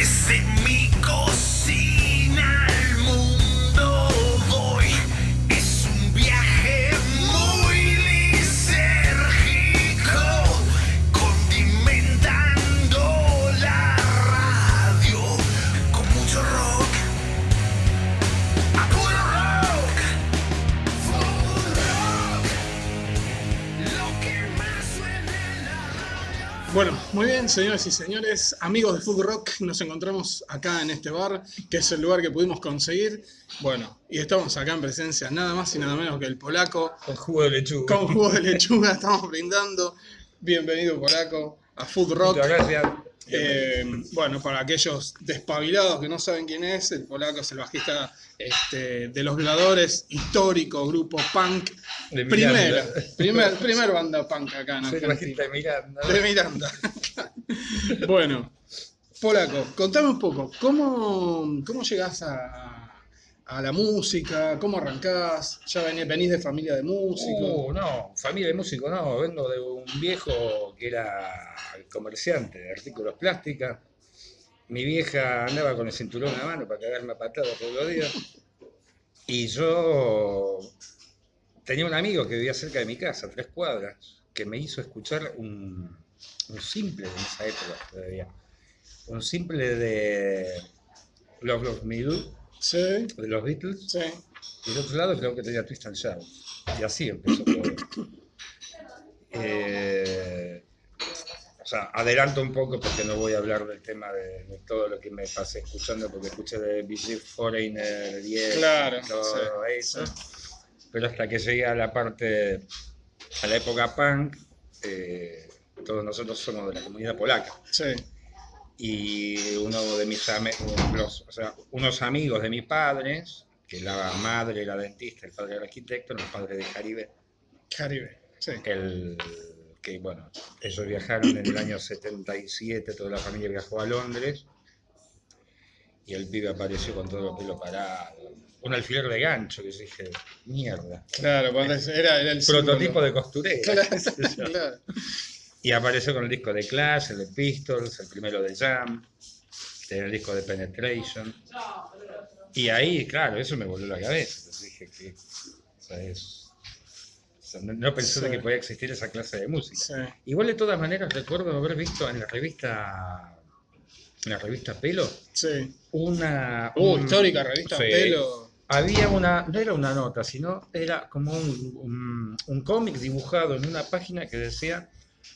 Desde mi cocina al mundo voy. Es un viaje muy lisérgico, condimentando la radio con mucho rock. A puro rock, full rock, lo que más suena en la radio. Bueno, muy bien, señoras y señores, amigos de Food Rock, nos encontramos acá en este bar, que es el lugar que pudimos conseguir. Bueno, y estamos acá en presencia nada más y nada menos que el polaco. Con jugo de lechuga. Con jugo de lechuga estamos brindando. Bienvenido, polaco, a Food Rock. Muchas gracias. Bueno, para aquellos despabilados que no saben quién es, el polaco es el bajista de Los Violadores, histórico grupo punk. De Miranda. Primer banda punk acá en Soy el Argentina. bajista de Miranda. De Miranda. Bueno, polaco, contame un poco, ¿cómo llegás a la música? ¿Cómo arrancás? ¿Ya venís de familia de músicos? No, familia de músico no. Vengo de un viejo que era comerciante de artículos plásticos. Mi vieja andaba con el cinturón a la mano para cagarme a patadas todos los días. Y yo tenía un amigo que vivía cerca de mi casa, a 3 cuadras, que me hizo escuchar un simple en esa época todavía. Un simple de Love Love Me Do, Sí, de los Beatles. sí. Y del otro lado creo que tenía Twist and Shout. Y así empezó todo. O sea, adelanto un poco porque no voy a hablar del tema de todo lo que me pasé escuchando, porque escuché de Big Foreigner, Yes, Claro, todo sí, eso. sí. Pero hasta que llegué a la época punk, todos nosotros somos de la comunidad polaca. Sí, Y uno de mis unos amigos de mis padres, que la madre era dentista, el padre era arquitecto, los padres de Caribe, Caribe, sí. que bueno, ellos viajaron en el año 77, toda la familia viajó a Londres, y el pibe apareció con todo el pelo parado, un alfiler de gancho, que yo dije, mierda. Claro, cuando era el Prototipo símbolo. de costurera. Claro, claro. Y apareció con el disco de Clash, el de Pistols, el primero de Jam, el disco de Penetration. Y ahí, claro, eso me voló la cabeza. Entonces dije que no pensé de que podía existir esa clase de música. Sí. Igual de todas maneras recuerdo haber visto en la revista Pelo, Sí. una... Histórica revista Sí. Pelo. Había no era una nota, sino era como un cómic dibujado en una página que decía: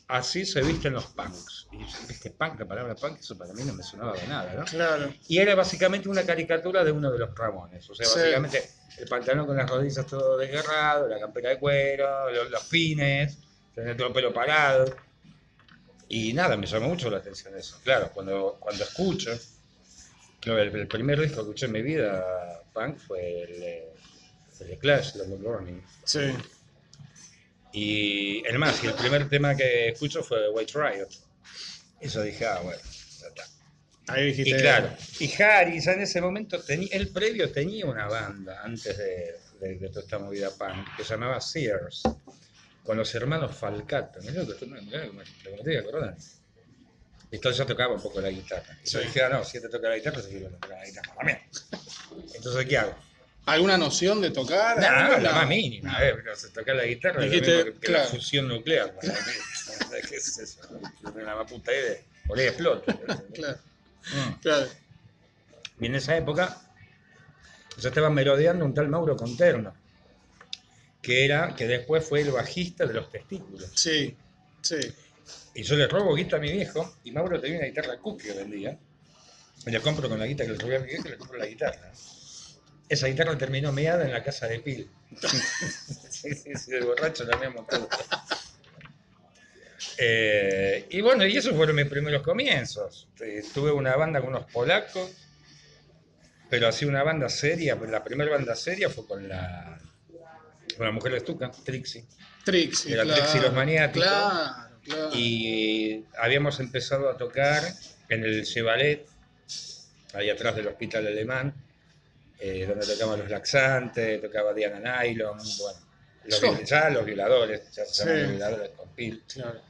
así se visten los punks. Y viste, punk, la palabra punk, eso para mí no me sonaba de nada, ¿no? Claro. Y era básicamente una caricatura de uno de los Ramones. O sea, Sí. básicamente el pantalón con las rodillas todo desgarrado, la campera de cuero, los pines, tener todo el pelo parado. Y nada, me llamó mucho la atención eso. Claro, cuando escucho, creo que el primer disco que escuché en mi vida punk fue el de Clash, London Burning. Sí. Y el primer tema que escucho fue White Riot. Y yo dije, bueno, ya está. Ahí dijiste. Y claro, y Harry ya en ese momento, el previo tenía una banda antes de toda esta movida punk que se llamaba Sears, con los hermanos Falcato. Mirá lo que me tengo que acordar. Y entonces yo tocaba un poco la guitarra. Y yo dije, no, si te toca la guitarra, yo quiero tocar la guitarra también. Entonces, ¿qué hago? ¿Alguna noción de tocar? No, la más mínima, se toca la guitarra, Dijiste, es lo mismo que claro. la fusión nuclear. ¿Qué es eso? No tengo la más puta idea. Por ahí explota. Claro, claro. Y en esa época yo estaba merodeando un tal Mauro Conterno, que después fue el bajista de Los Testículos. Sí, sí. Y yo le robo guita a mi viejo, y Mauro tenía una guitarra Cookie que vendía, y le compro con la guita que le robé a mi viejo y le compro la guitarra. Esa guitarra terminó meada en la casa de Pil. El borracho la había montado. Y bueno, y esos fueron mis primeros comienzos. Tuve una banda con unos polacos, pero así una banda seria. La primera banda seria fue con la mujer de Stuka, Trixie. Trixie, Era claro. Trixie los Maniáticos. Claro, claro. Y habíamos empezado a tocar en el Chevalet, ahí atrás del Hospital Alemán, donde tocaban Los Laxantes, tocaba Diana Nylon, bueno, los violadores, ya se llaman Los Violadores con Pil. Claro.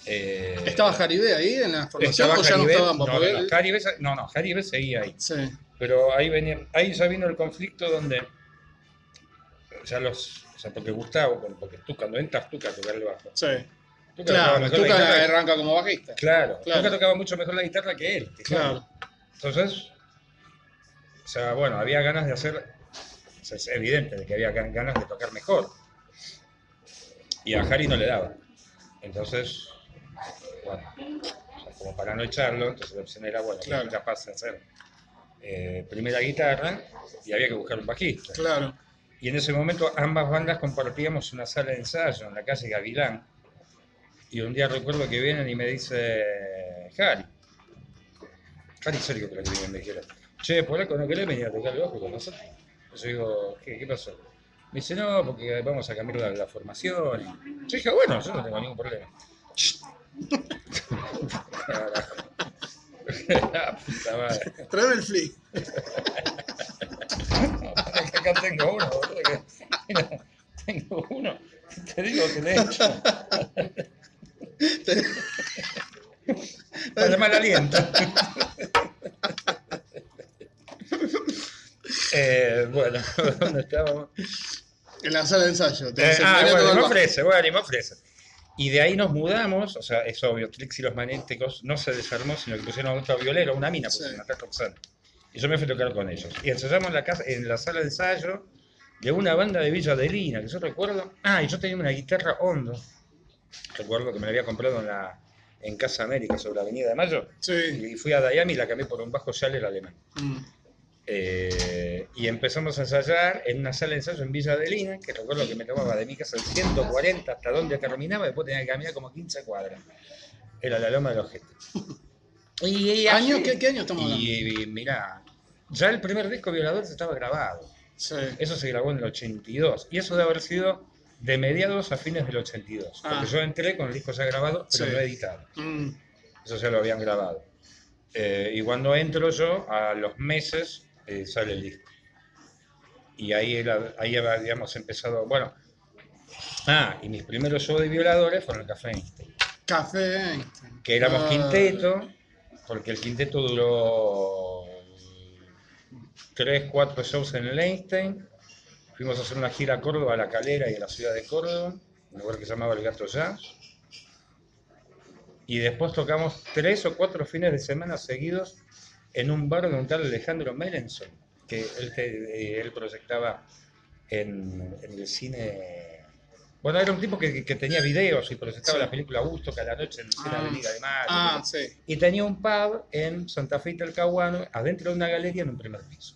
¿Estaba Jaribé ahí en la formación estaba o ya no Jaribé, estaban? Jaribé seguía ahí. Sí, Pero ahí ya vino el conflicto donde porque Gustavo, porque tú cuando entras Tuca a tocar el bajo. sí. Tuca tocaba Claro, mejor la Tuca guitarra. arranca como bajista. Claro, Claro. Tuca tocaba mucho mejor la guitarra que él. Claro. Entonces, bueno, había ganas de hacer, es evidente de que había ganas de tocar mejor. Y a Harry no le daba. Entonces, bueno, como para no echarlo, entonces la opción era, bueno, Claro. capaz de hacer primera guitarra y había que buscar un bajista. Claro. Y en ese momento ambas bandas compartíamos una sala de ensayo en la calle Gavilán. Y un día recuerdo que vienen y me dice, Harry Sergio, creo que vienen, me dijeron, che, Polaco, ¿no querés venir a tocar el bajo con nosotros? Yo digo, ¿qué pasó? Me dice, no, porque vamos a cambiar la formación. Y yo dije, bueno, yo no tengo ningún problema. Carajo. La puta madre. Tráeme el flick. Acá tengo uno, boludo, mira, tengo uno. Te digo que le he hecho. Para el mal aliento. Bueno, ¿dónde estábamos? En la sala de ensayo. Te dicen, Bueno, "Vení a tocar y me el bajo". ofrece. Y de ahí nos mudamos, o sea, es obvio, Trix y los Magnéticos no se desarmó, sino que pusieron otro violero, una mina, pusieron una Roxana. Y yo me fui a tocar con ellos. Y ensayamos en la sala de ensayo de una banda de Villa Adelina, que yo recuerdo. Y yo tenía una guitarra Hondo. Recuerdo que me la había comprado en Casa América, sobre la Avenida de Mayo. Sí. Y fui a Miami y la cambié por un bajo Schaller alemán. Y empezamos a ensayar en una sala de ensayo en Villa Adelina, que recuerdo que me tomaba de mi casa el 140 hasta donde terminaba, después tenía que caminar como 15 cuadras. Era la loma de los gestos. ¿Qué año estamos hablando? Y mirá, ya el primer disco Violadores estaba grabado. Sí. Eso se grabó en el 82. Y eso debe haber sido de mediados a fines del 82. Porque yo entré con el disco ya grabado, pero no editado. Eso ya lo habían grabado. Y cuando entro yo, a los meses sale el disco. Y ahí habíamos empezado. Bueno. Y mis primeros shows de Violadores fueron el Café Einstein. Café Einstein. Que éramos quinteto, porque el quinteto duró 3, 4 shows en el Einstein. Fuimos a hacer una gira a Córdoba, a La Calera y a la ciudad de Córdoba, un lugar que se llamaba El Gato Jazz. Y después tocamos 3 o 4 fines de semana seguidos en un bar de un tal Alejandro Melenson, que él proyectaba en el cine. Bueno, era un tipo que tenía videos y proyectaba la película Woodstock a la noche en el cine Avenida de Mayo. Sí. Y tenía un pub en Santa Fe y Talcahuano, adentro de una galería en un primer piso.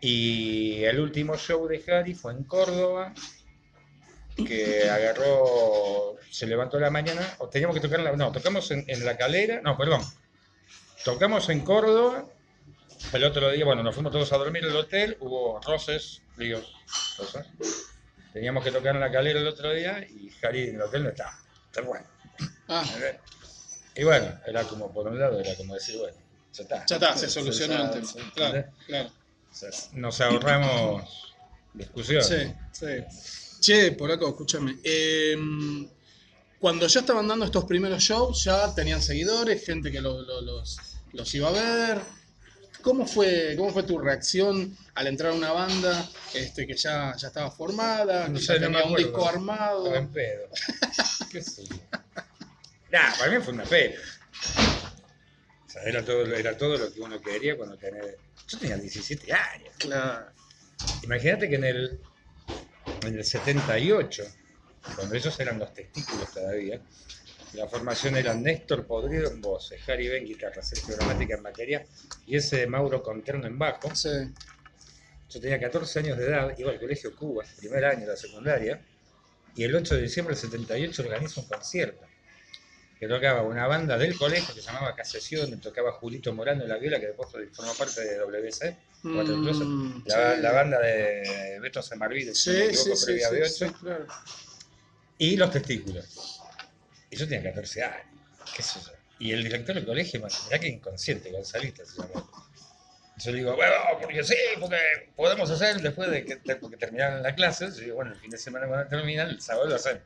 Y el último show de Harry fue en Córdoba, que se levantó a la mañana, o teníamos que tocar tocamos en La Calera, tocamos en Córdoba, el otro día, nos fuimos todos a dormir al hotel, hubo roces, líos, cosas. Teníamos que tocar en La Calera el otro día y Harry en el hotel no estaba. Está bueno. Y bueno, era como, por un lado, era como decir, bueno, ya está. Ya está, se solucionó el tema. Claro. O sea, nos ahorramos discusiones. Sí. Che, Polaco, escúchame. Cuando ya estaban dando estos primeros shows, ya tenían seguidores, gente que los iba a ver. ¿Cómo fue tu reacción al entrar a una banda que ya estaba formada, que ya tenía un disco armado? Estaba en pedo. ¿Qué sé yo? Para mí fue una pena. O sea, era todo lo que uno quería cuando tenía. Yo tenía 17 años. Claro. Imagínate que en el 78, cuando ellos eran los Testículos todavía, la formación era Néstor Podrido en voces, Harry Ben guitarra, Sergio Gramática en batería y ese Mauro Conterno en bajo. Sí. Yo tenía 14 años de edad, iba al colegio Cuba, primer año de la secundaria, y el 8 de diciembre del 78 organizo un concierto que tocaba una banda del colegio que se llamaba Casesión, tocaba Julito Morano en la viola, que después formó parte de WC, la banda de Beto Semarvide, si no me equivoco, previa de 8, claro. Y los Testículos. Y yo tenía 14 años, qué sé yo. Y el director del colegio, mirá que inconsciente, Gonzalita se llamó. Yo le digo, bueno, porque podemos hacer después porque terminaron las clases. Yo digo, bueno, el fin de semana cuando terminan, el sábado lo hacemos.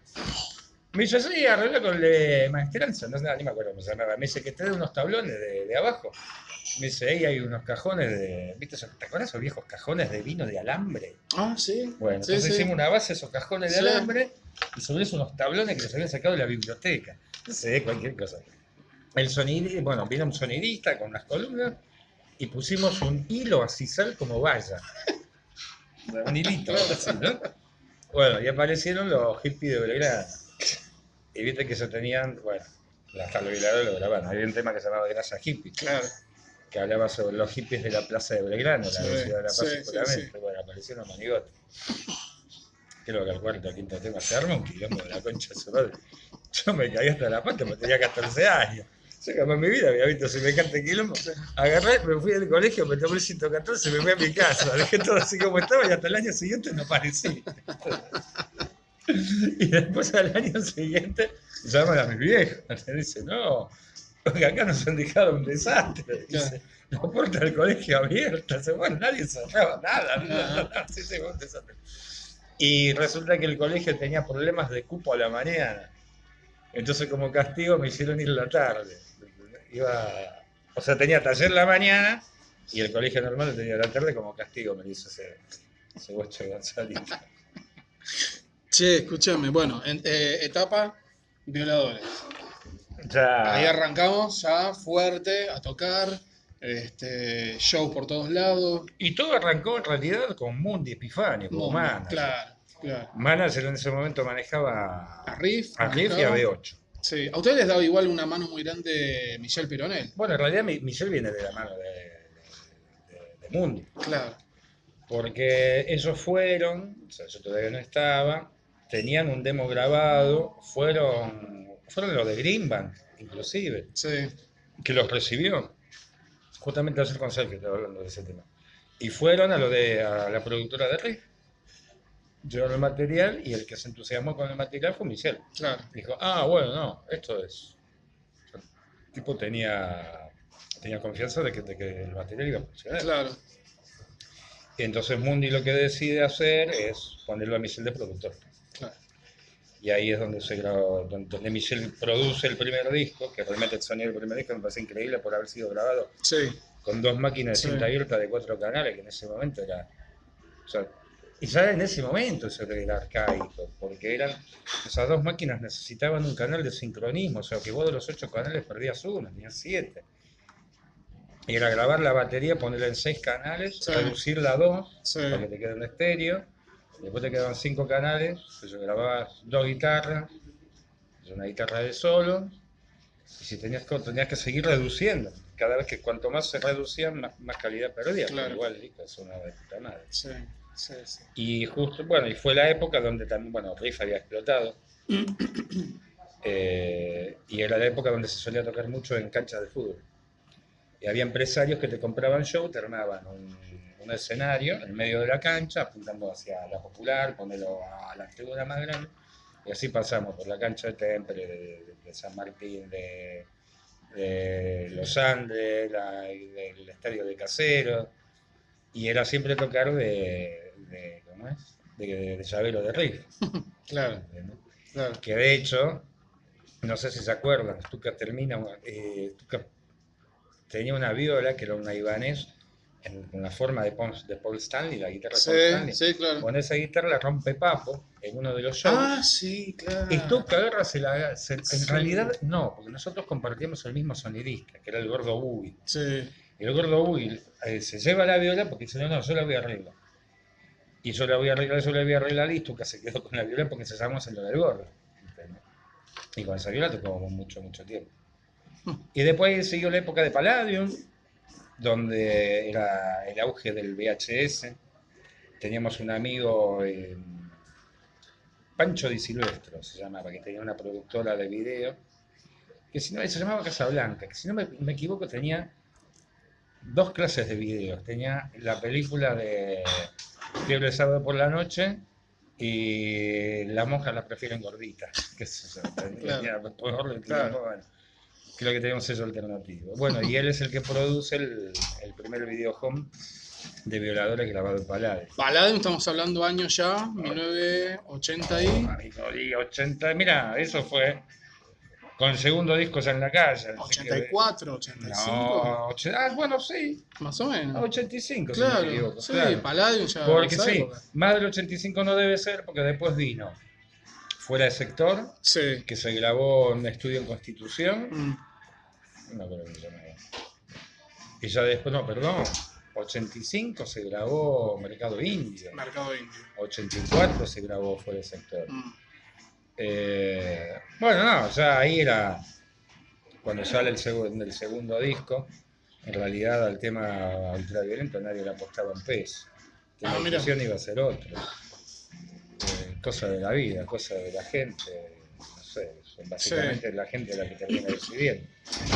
Me dice, sí, arreglé con el de Maestranza, no sé nada, ni me acuerdo cómo se llamaba. Me dice que trae unos tablones de abajo. Me dice, ahí hay unos cajones de. ¿Viste? ¿Te acuerdas esos viejos cajones de vino de alambre? Ah, sí. Bueno, Sí, entonces sí. hicimos una base de esos cajones de Sí. alambre y sobre eso unos tablones que los habían sacado de la biblioteca. No sé, cualquier cosa. El sonidista, bueno, vino un sonidista con unas columnas y pusimos un hilo a sisal como valla. Un hilito, así, ¿no? Bueno, y aparecieron los hippies de Belgrano. Y viste que se tenían, bueno, hasta los violadores lo grabaron. Había un tema que se llamaba Grasa Hippie, Claro. que hablaba sobre los hippies de la plaza de Belgrano, la Sí, ciudad de La Paz sí, seguramente. sí, sí. Bueno, aparecieron monigotes. Creo que al cuarto o quinto tema se arma un quilombo de la concha de su madre. Yo me caí hasta la pata, porque tenía 14 años. Yo jamás en mi vida había visto semejante quilombo. Agarré, me fui del colegio, me tomé el 114, me fui a mi casa. Dejé todo así como estaba y hasta el año siguiente no aparecí. Y después al año siguiente llaman a mis viejos. Me dice, no, porque acá nos han dejado un desastre. Dice, la puerta del colegio abierta. Bueno, nadie cerraba nada. Sí, sí, fue un desastre. Y resulta que el colegio tenía problemas de cupo a la mañana. Entonces, como castigo, me hicieron ir la tarde. O sea, tenía taller la mañana y el colegio normal lo tenía la tarde como castigo, me hizo ese guacho González. Che, escúchame. Bueno, etapa violadores. Ahí Ya. arrancamos ya fuerte a tocar. Shows por todos lados. Y todo arrancó en realidad con Mundi Epifanio, como Mundo, manager. claro, claro. Manager en ese momento manejaba A Riff. a Riff y a manejaba. B8. Sí, a ustedes les daba igual una mano muy grande Michel Pironel. Bueno, en realidad Michelle viene de la mano de Mundi. Claro. Porque ellos fueron, o sea, yo todavía no estaba, tenían un demo grabado, fueron los de Greenbank, inclusive, Sí, que los recibió. Justamente ayer con Sergio estaba hablando de ese tema. Y fueron a la productora de Riff. Llevaron el material y el que se entusiasmó con el material fue Michel. claro. Dijo, bueno, no, esto es. El tipo tenía confianza de que el material iba a funcionar. Claro. Y entonces Mundi lo que decide hacer es ponerlo a Michel de productor. Claro. Y ahí es donde se grabó, donde Michel produce el primer disco, que realmente el sonido del primer disco me parece increíble por haber sido grabado Sí, con 2 máquinas de Sí. cinta abierta de 4 canales, que en ese momento era. O sea, y ya en ese momento eso era arcaico, porque esas 2 máquinas necesitaban un canal de sincronismo, o sea, que vos de los 8 canales perdías uno, tenías 7. Y era grabar la batería, ponerla en 6 canales, Sí. reducirla a 2, sí. para que te quede en estéreo. Después te quedaban 5 canales, entonces grababas 2 guitarras, una guitarra de solo, y si tenías que seguir reduciendo. Cada vez que cuanto más se reducían, más calidad perdía, Claro. pero igual el disco sonaba de puta madre. Sí, sí, sí. Y justo, bueno, y fue la época donde también, bueno, Riff había explotado. Y era la época donde se solía tocar mucho en canchas de fútbol. Y había empresarios que te compraban show, te armaban un escenario en medio de la cancha, apuntando hacia la Popular, ponerlo a la tribuna más grande. Y así pasamos por la cancha de Temple, de San Martín, de Los Andes, del estadio de Caseros. Y era siempre tocar ¿cómo es? De llavero de Riff. Claro, ¿Entendés? claro. Que de hecho, no sé si se acuerdan, Stuka tenía una viola que era una Ibanez con la forma de Paul Stanley, la guitarra de Paul Stanley. Sí, sí, claro. Con esa guitarra la rompe Papo en uno de los shows. Ah, sí, claro. Y Stuka agarra, en Sí. realidad no, porque nosotros compartíamos el mismo sonidista, que era el Gordo Boogie. Sí, Y el Gordo Boogie se lleva la viola porque dice, no, yo la voy a arreglar. Y yo la voy a arreglar, y Stuka se quedó con la viola porque se llamamos en lo del Gordo. ¿Entendés? Y con esa viola tocamos mucho tiempo. Y después siguió la época de Palladium, donde era el auge del VHS. Teníamos un amigo, Pancho Di Silvestro se llamaba, que tenía una productora de video, que se llamaba Casablanca, que si no me equivoco tenía 2 clases de videos. Tenía la película de Fiebre el sábado por la noche y Las monjas las prefieren gorditas. Que Claro. claro. Claro. Bueno, Creo que tenemos sello alternativo. Bueno, y él es el que produce el primer video home de Violadores grabado en Palladium. Palladium, estamos hablando años ya, 1980 y... Amigo, y 80, mira, eso fue con el segundo disco ya en la calle. así que- 84, 85, No, bueno, sí, más o menos. 85, si Claro, no me equivoco. sí, Claro. Palladium ya. Porque esa sí, época. más del 85 no debe ser, porque después vino Fuera de Sector, Sí. que se grabó en un estudio en Constitución. Mm. No me acuerdo cómo se llamaba. Y ya después, no, perdón, 85 se grabó Mercado Indio, Mercado Indio. 84 se grabó Fuera de Sector. Mm. Bueno, no, ya ahí era cuando sale el segundo disco. En realidad al tema ultraviolento nadie le apostaba un peso. La mira. discusión iba a ser otra. Cosa de la vida, cosa de la gente, no sé, son básicamente la gente la que termina decidiendo.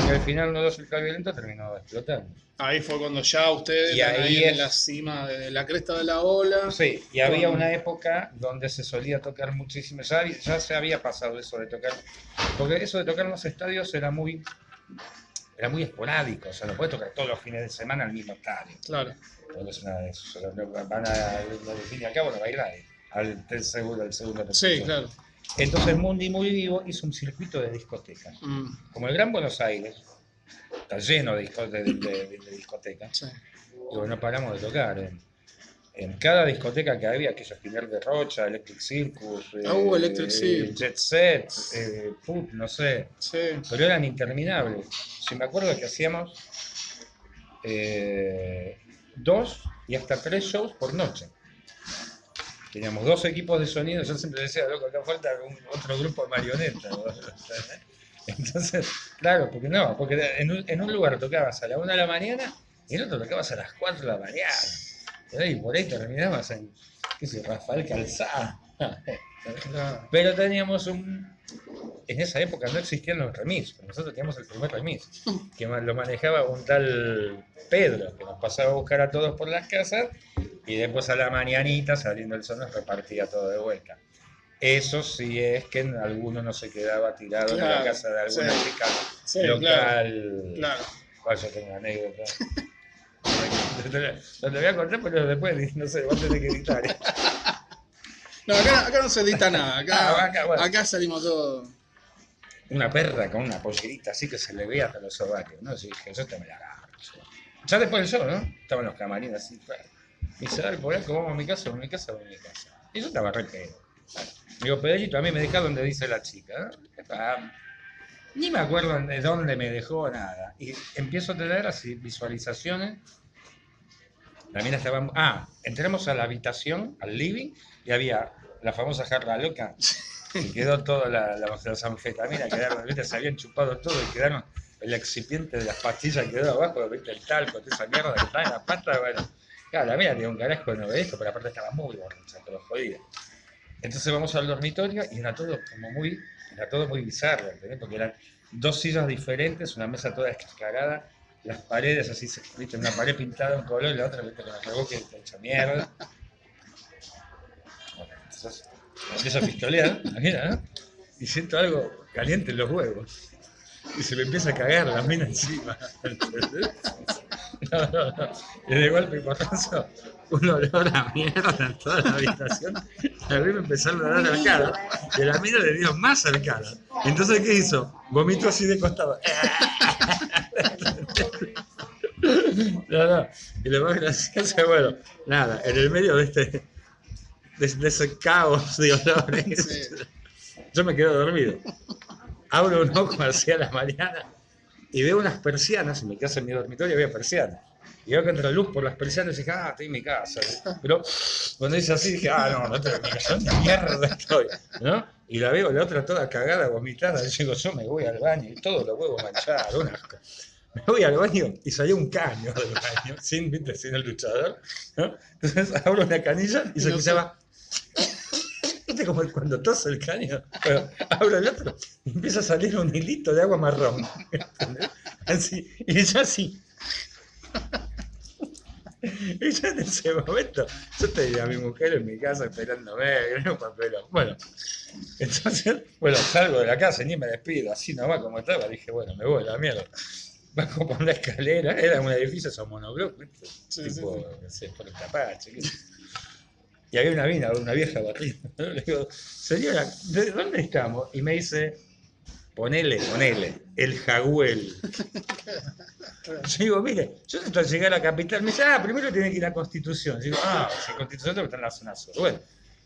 Y al final uno de los ultraviolentos terminó explotando. Ahí fue cuando ya ustedes Y están ahí ahí en es- la cima de la cresta de la ola. Sí, y había Con- una época donde se solía tocar muchísimo, ya se había pasado eso de tocar, porque eso de tocar en los estadios era muy esporádico, o sea, no puedes tocar todos los fines de semana al mismo estadio. Claro. Porque es una de esos, van a, al fin y al cabo, no bailar al segundo Sí, claro. Entonces Mundi Muy Vivo hizo un circuito de discotecas. Mm. Como el Gran Buenos Aires, está lleno de discotecas, Sí. y bueno, no paramos de tocar. En cada discoteca que había, aquellos Pinel de Rocha, Electric Circus, Electric Circus. Jet Set, Put, no sé, Sí. pero eran interminables. Si me acuerdo que hacíamos 2 y hasta 3 shows por noche. Teníamos 2 equipos de sonido, yo siempre decía, loco, acá falta otro grupo de marionetas. Entonces, claro, porque en un lugar tocabas a la 1 de la mañana y en otro tocabas a las 4 de la mañana. Y por ahí terminabas en, qué sé, Rafael Calzada. Pero teníamos en esa época no existían los remix, nosotros teníamos el primer remix, que lo manejaba un tal Pedro, que nos pasaba a buscar a todos por las casas y después a la mañanita, saliendo el sol, nos repartía todo de vuelta. Eso sí es que alguno no se quedaba tirado en la Claro, casa de alguna sí. chica Sí, local. Claro. Yo tengo una anécdota. Te voy a contar, pero después, no sé, vos tenés que editar. No, acá no se edita nada. Bueno. Acá salimos todos. Una perra con una pollerita así que se le veía hasta los ovarios, ¿no? Yo dije, yo te me la agarro. Ya después del show, ¿no? Estaban los camarines así. Y se da el polaco, vamos a mi casa, vamos a mi casa, vamos a mi casa. Y yo estaba re pedo. Digo, Pedrito, a mí me deja donde dice la chica. Ni me acuerdo de dónde me dejó nada. Y empiezo a tener así visualizaciones. La mina estaba... entramos a la habitación, al living, y había la famosa jarra loca. Y quedó toda las anfetaminas, quedaron, ¿viste? Se habían chupado todo y quedaron... El excipiente de las pastillas quedó abajo, ¿viste? El talco, toda esa mierda que estaba en la pata, bueno. Claro, la mina tenía un carajo de novedesco, pero aparte estaba muy borracha, pero jodida. Entonces vamos al dormitorio y era todo muy bizarro, ¿entendés? Porque eran 2 sillas diferentes, una mesa toda escarada, las paredes así, ¿viste? Una pared pintada de un color y la otra, ¿viste? Con el reboque hecha mierda. Bueno, entonces empiezo a pistolear, mira, ¿no? Y siento algo caliente en los huevos. Y se me empieza a cagar la mina encima. ¿Entendés? No. Y de golpe y porrazo, un olor a mierda en toda la habitación. A mí me empezó a dar la cara. Y a la mina le dio más al cara. Entonces, ¿qué hizo? Vomitó así de costado. No. Y lo más gracioso es, bueno, nada, en el medio de ese caos de olores, Sí. yo me quedo dormido. Abro un ojo hacia la mañana y veo unas persianas, en mi casa, en mi dormitorio había persianas. Y veo que entra luz por las persianas y dije, estoy en mi casa. Pero cuando hice así dije, no estoy en mi casa, ¿dónde mierda estoy? ¿No? Y la veo la otra toda cagada, vomitada, y digo, yo me voy al baño y todos los huevos manchados, un asco. Me voy al baño y salió un caño del baño, sin el luchador, ¿no? Entonces abro una canilla y se escuchaba... ¿Viste como cuando tose el caño? Bueno, abro el otro y empieza a salir un hilito de agua marrón. ¿Entendés? Así, y ya así. Y ya en ese momento, yo tenía a mi mujer en mi casa esperándome, un papelón. Bueno, Entonces, bueno, salgo de la casa, ni me despido, así nomás como estaba, dije, bueno, me voy a la mierda. Bajo por la escalera, era un edificio, esos monobloc, ¿viste? Tipo, no sé, por el tapache, ¿qué sé yo. Y había una vieja barrida. Le digo, señora, ¿de dónde estamos? Y me dice, ponele, el Jagüel. Yo digo, mire, yo necesito llegar a la capital. Me dice, primero tiene que ir a Constitución. Yo digo, si Constitución está en la zona sur. Bueno,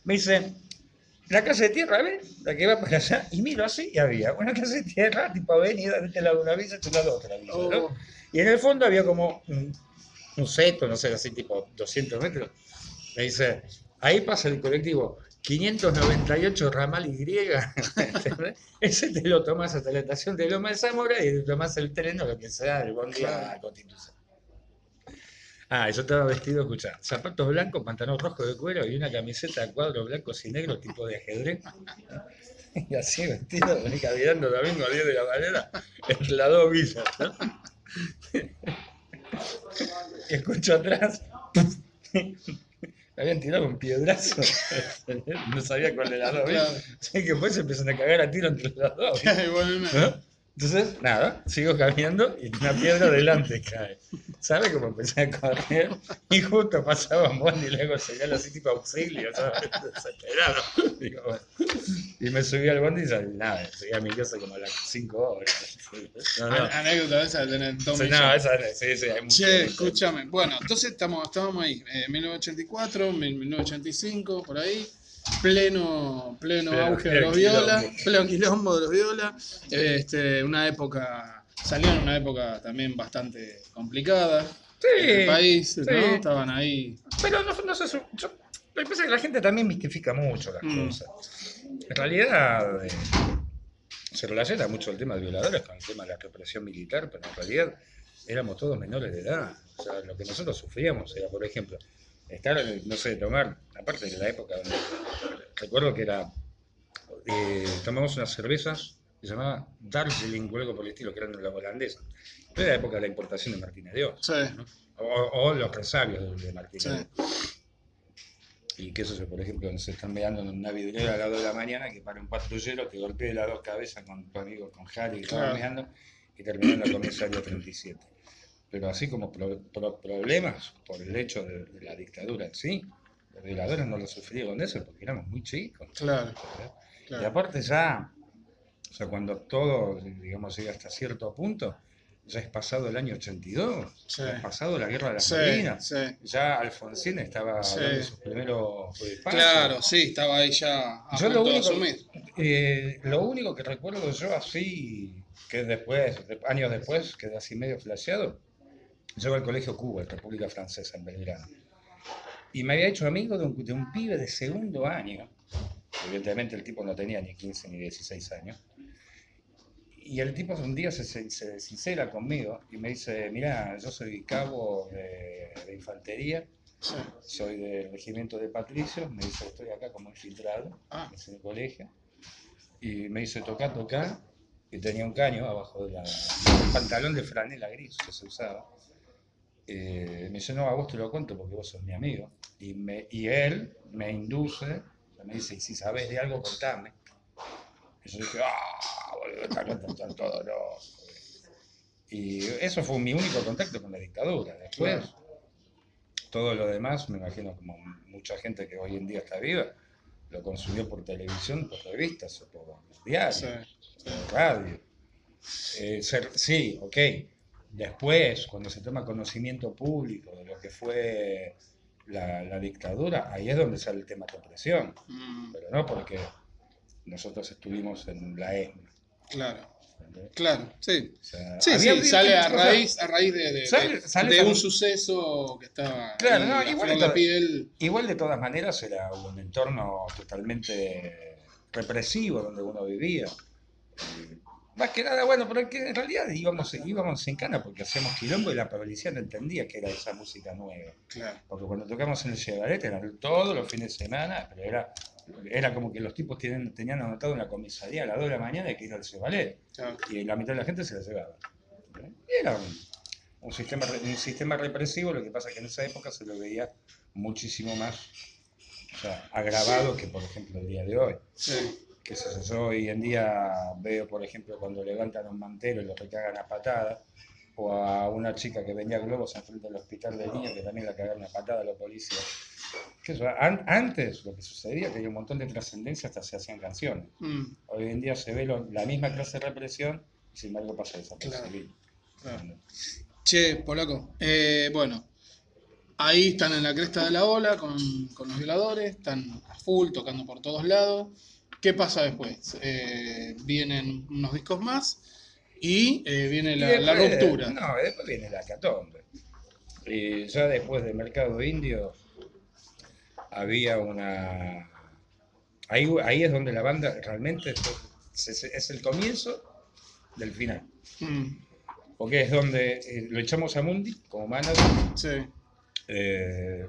me dice, la casa de tierra, ¿ves? La que va para allá. Y miro así y había una casa de tierra, tipo avenida, de este lado una villa, de este lado otra villa, ¿no? Y en el fondo había como un seto, no sé, así tipo 200 metros. Me dice, ahí pasa el colectivo 598 ramal Y. Ese te lo tomás hasta la estación de Loma de Zamora y te tomás el tren o lo que sea, el bondi a Constitución. Yo estaba vestido, escuchá, zapatos blancos, pantalón rojo de cuero y una camiseta a cuadros blancos y negros tipo de ajedrez. Y así vestido, caminando domingo a 10 de la mañana entre las dos villas, ¿no? Y escucho atrás, me habían tirado un piedrazo, no sabía cuál de las dos villas. Así que después se empiezan a cagar a tiro entre las dos. ¿No? Entonces, nada, sigo caminando y una piedra delante cae. ¿Sabe cómo empecé a correr? Y justo pasaba un bondi y luego señal así tipo auxilio, ¿sabes? Desesperado. Digo, bueno. Y me subí al bondi y salí, nada, llegué a mi casa como a las 5 horas. No. Anécdota esa de tener dos Sí, no, esa sí, hay mucho. Che, escúchame. Bueno, entonces estábamos ahí, 1984, 1985, por ahí. Pleno auge de los Viola, pleno quilombo de los Viola. Una época, salió en una época también bastante complicada. En el país, ¿no? Estaban ahí. Pero no sé, lo que pasa es que la gente también mistifica mucho las cosas. En realidad, se relaciona mucho el tema de violadores con el tema de la represión militar, pero en realidad éramos todos menores de edad. O sea, lo que nosotros sufríamos era, por ejemplo, estar, no sé, tomar, aparte de la época donde recuerdo que era, tomamos unas cervezas que se llamaba Darjeeling o algo por el estilo, que eran las holandesas. Pero era la época de la importación de Martínez de Oz, ¿no? O los resabios de Martínez de Oz. Y que eso, por ejemplo, se están mirando en una vidriera a las 2 de la mañana, que para un patrullero te golpee las dos cabezas con tu amigo, con Harry, que estaba mirando, y terminó en la comisaría 37. Pero así como problemas por el hecho de la dictadura en sí, los violadores no lo sufrieron eso porque éramos muy chicos. Claro. Y aparte ya, o sea, cuando todo, digamos, llega hasta cierto punto, ya es pasado el año 82, ya es pasado la guerra de las Malvinas, ya Alfonsín estaba dando sus primeros pasos. Claro, sí, estaba ahí ya a punto de asumir. Lo único que recuerdo yo así, que después, años después, quedé así medio flasheado, yo iba al colegio Cuba, en República Francesa, en Belgrano. Y me había hecho amigo de un pibe de segundo año. Evidentemente el tipo no tenía ni 15 ni 16 años. Y el tipo un día se sincera conmigo y me dice, mirá, yo soy cabo de infantería, soy del regimiento de Patricios, me dice, estoy acá como infiltrado, en el colegio. Y me dice, toca, y tenía un caño abajo del pantalón de franela gris que se usaba. Me dice, no, a vos te lo cuento porque vos sos mi amigo. Y él me induce, me dice, y si sabés de algo, contame. Y yo dije, boludo, está contando todo, no. Y eso fue mi único contacto con la dictadura. Después, todo lo demás, me imagino como mucha gente que hoy en día está viva, lo consumió por televisión, por revistas, o por diarios, por radio. Sí, ok. Después, cuando se toma conocimiento público de lo que fue la dictadura, ahí es donde sale el tema de represión. Pero no porque nosotros estuvimos en la ESMA. Claro, sí. O sea, sale a raíz de un suceso que estaba igual de todas maneras era un entorno totalmente represivo donde uno vivía. Más que nada, bueno, pero que en realidad íbamos en cana porque hacíamos quilombo y la policía no entendía que era esa música nueva. Porque cuando tocamos en el Chevrolet eran todos los fines de semana, pero era como que los tipos tenían anotado en la comisaría a las 2 de la mañana que ir al Chevrolet. Y la mitad de la gente se la llevaba. Y era un sistema represivo, lo que pasa es que en esa época se lo veía muchísimo más agravado que, por ejemplo, el día de hoy. qué sé yo, hoy en día veo, por ejemplo, cuando levantan un mantero y lo recagan a patada, o a una chica que vendía globos enfrente del hospital de niños que también la cagaron a patada a los policías. Que eso, antes lo que sucedía, que había un montón de trascendencia, hasta se hacían canciones. Hoy en día se ve la misma clase de represión y sin embargo pasa desapercibido. Claro. Che, Polaco, bueno, ahí están en la cresta de la ola con los violadores, están a full, tocando por todos lados. ¿Qué pasa después? Vienen unos discos más y viene la ruptura. No, después viene la hecatombe. Y ya después de Mercado Indio había una... Ahí es donde la banda realmente es el comienzo del final. Porque es donde lo echamos a Mundi como manager. Sí.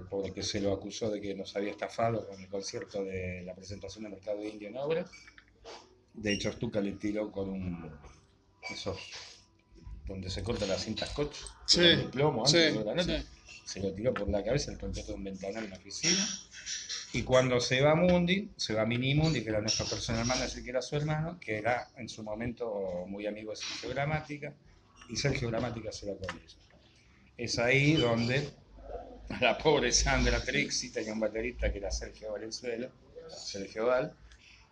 Porque se lo acusó de que nos había estafado con el concierto de la presentación de Mercado Indio en Obras. De hecho, Stuka le tiró con esos donde se cortan las cintas scotch, de plomo antes de la noche. Se lo tiró por la cabeza, le rompió todo un ventanal en la oficina. Y cuando se va Mundi, se va Mini Mundi, que era nuestro personal manager, que era su hermano, que era en su momento muy amigo de Sergio Gramática, y Sergio Gramática se va con ellos. Es ahí donde la pobre Sandra Trixie tenía un baterista que era Sergio Valenzuela, Sergio Val,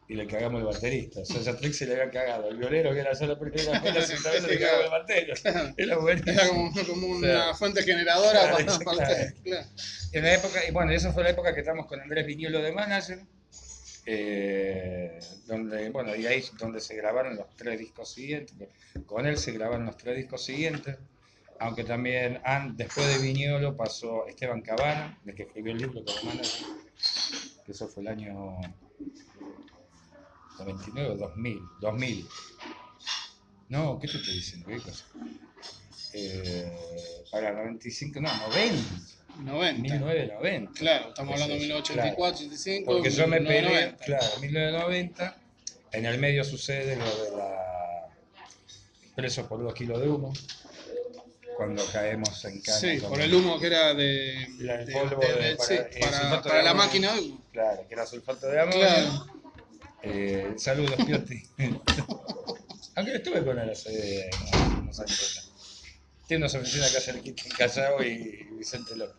y le cagamos el baterista. O sea, a Trixie le había cagado el violero, que era ya la primera vez, la segunda vez le cagamos el batero. Era buenísimo. Era como una fuente generadora para claro. En la época, y bueno, esa fue la época que estábamos con Andrés Viñuelo de manager, donde, bueno, y ahí es donde se grabaron los 3 discos siguientes. Con él se grabaron los 3 discos siguientes. Aunque también después de Viñuelo pasó Esteban Cabana, el que escribió el libro como manager, que eso fue el año 99 o 2000. No, ¿qué te estoy diciendo? ¿Qué cosa? Para 95, no, 90. 1990. Claro, estamos hablando de 1984, 85. Porque yo me peleé, claro, 1990. En el medio sucede lo de la preso por 2 kilos de humo. Cuando caemos en cana. Sí, por el humo que era para la máquina de humo. Claro, que era sulfato de amonio. Claro. Saludos, Piotti. Aunque estuve con él hace unos años. Tiene unas oficinas acá cerquita en Callao y Vicente López.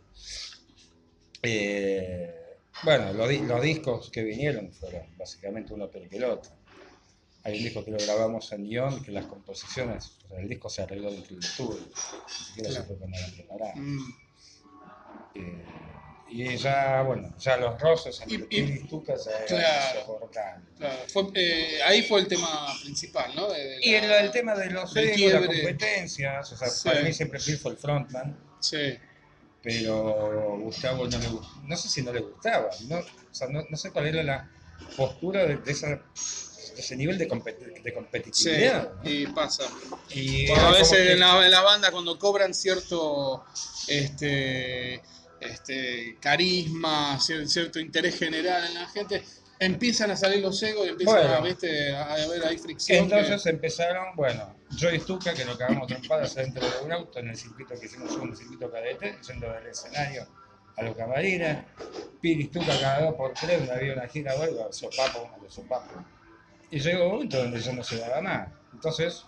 Bueno, los discos que vinieron fueron básicamente uno peor que el otro. Hay un disco que lo grabamos en guión, que las composiciones, o sea, el disco se arregló dentro del estudio, ni siquiera se fue con nada preparado. Y ya, bueno, ya los roces entre Pili y Stuka ya se cortaron. Claro. Ahí fue el tema principal, ¿no? Y el tema de los egos, las competencias, o sea, para mí siempre Pili fue el frontman. Sí. Pero Gustavo no le gustaba, no sé si no le gustaba, no, o sea, no sé cuál era la postura de ese nivel de competitividad. Sí, y pasa. Y a veces en la banda cuando cobran cierto carisma, cierto interés general en la gente, empiezan a salir los egos y empiezan a haber ahí fricción. Entonces empezaron, bueno, yo y Stuka, que nos cagamos trompadas adentro de un auto en el circuito que hicimos, un circuito cadete, yendo del escenario a los camarines. Pili y Stuka cada 2 por 3, había una gira o algo, a los sopapos. Y llegó un momento donde ya no se daba más. Entonces,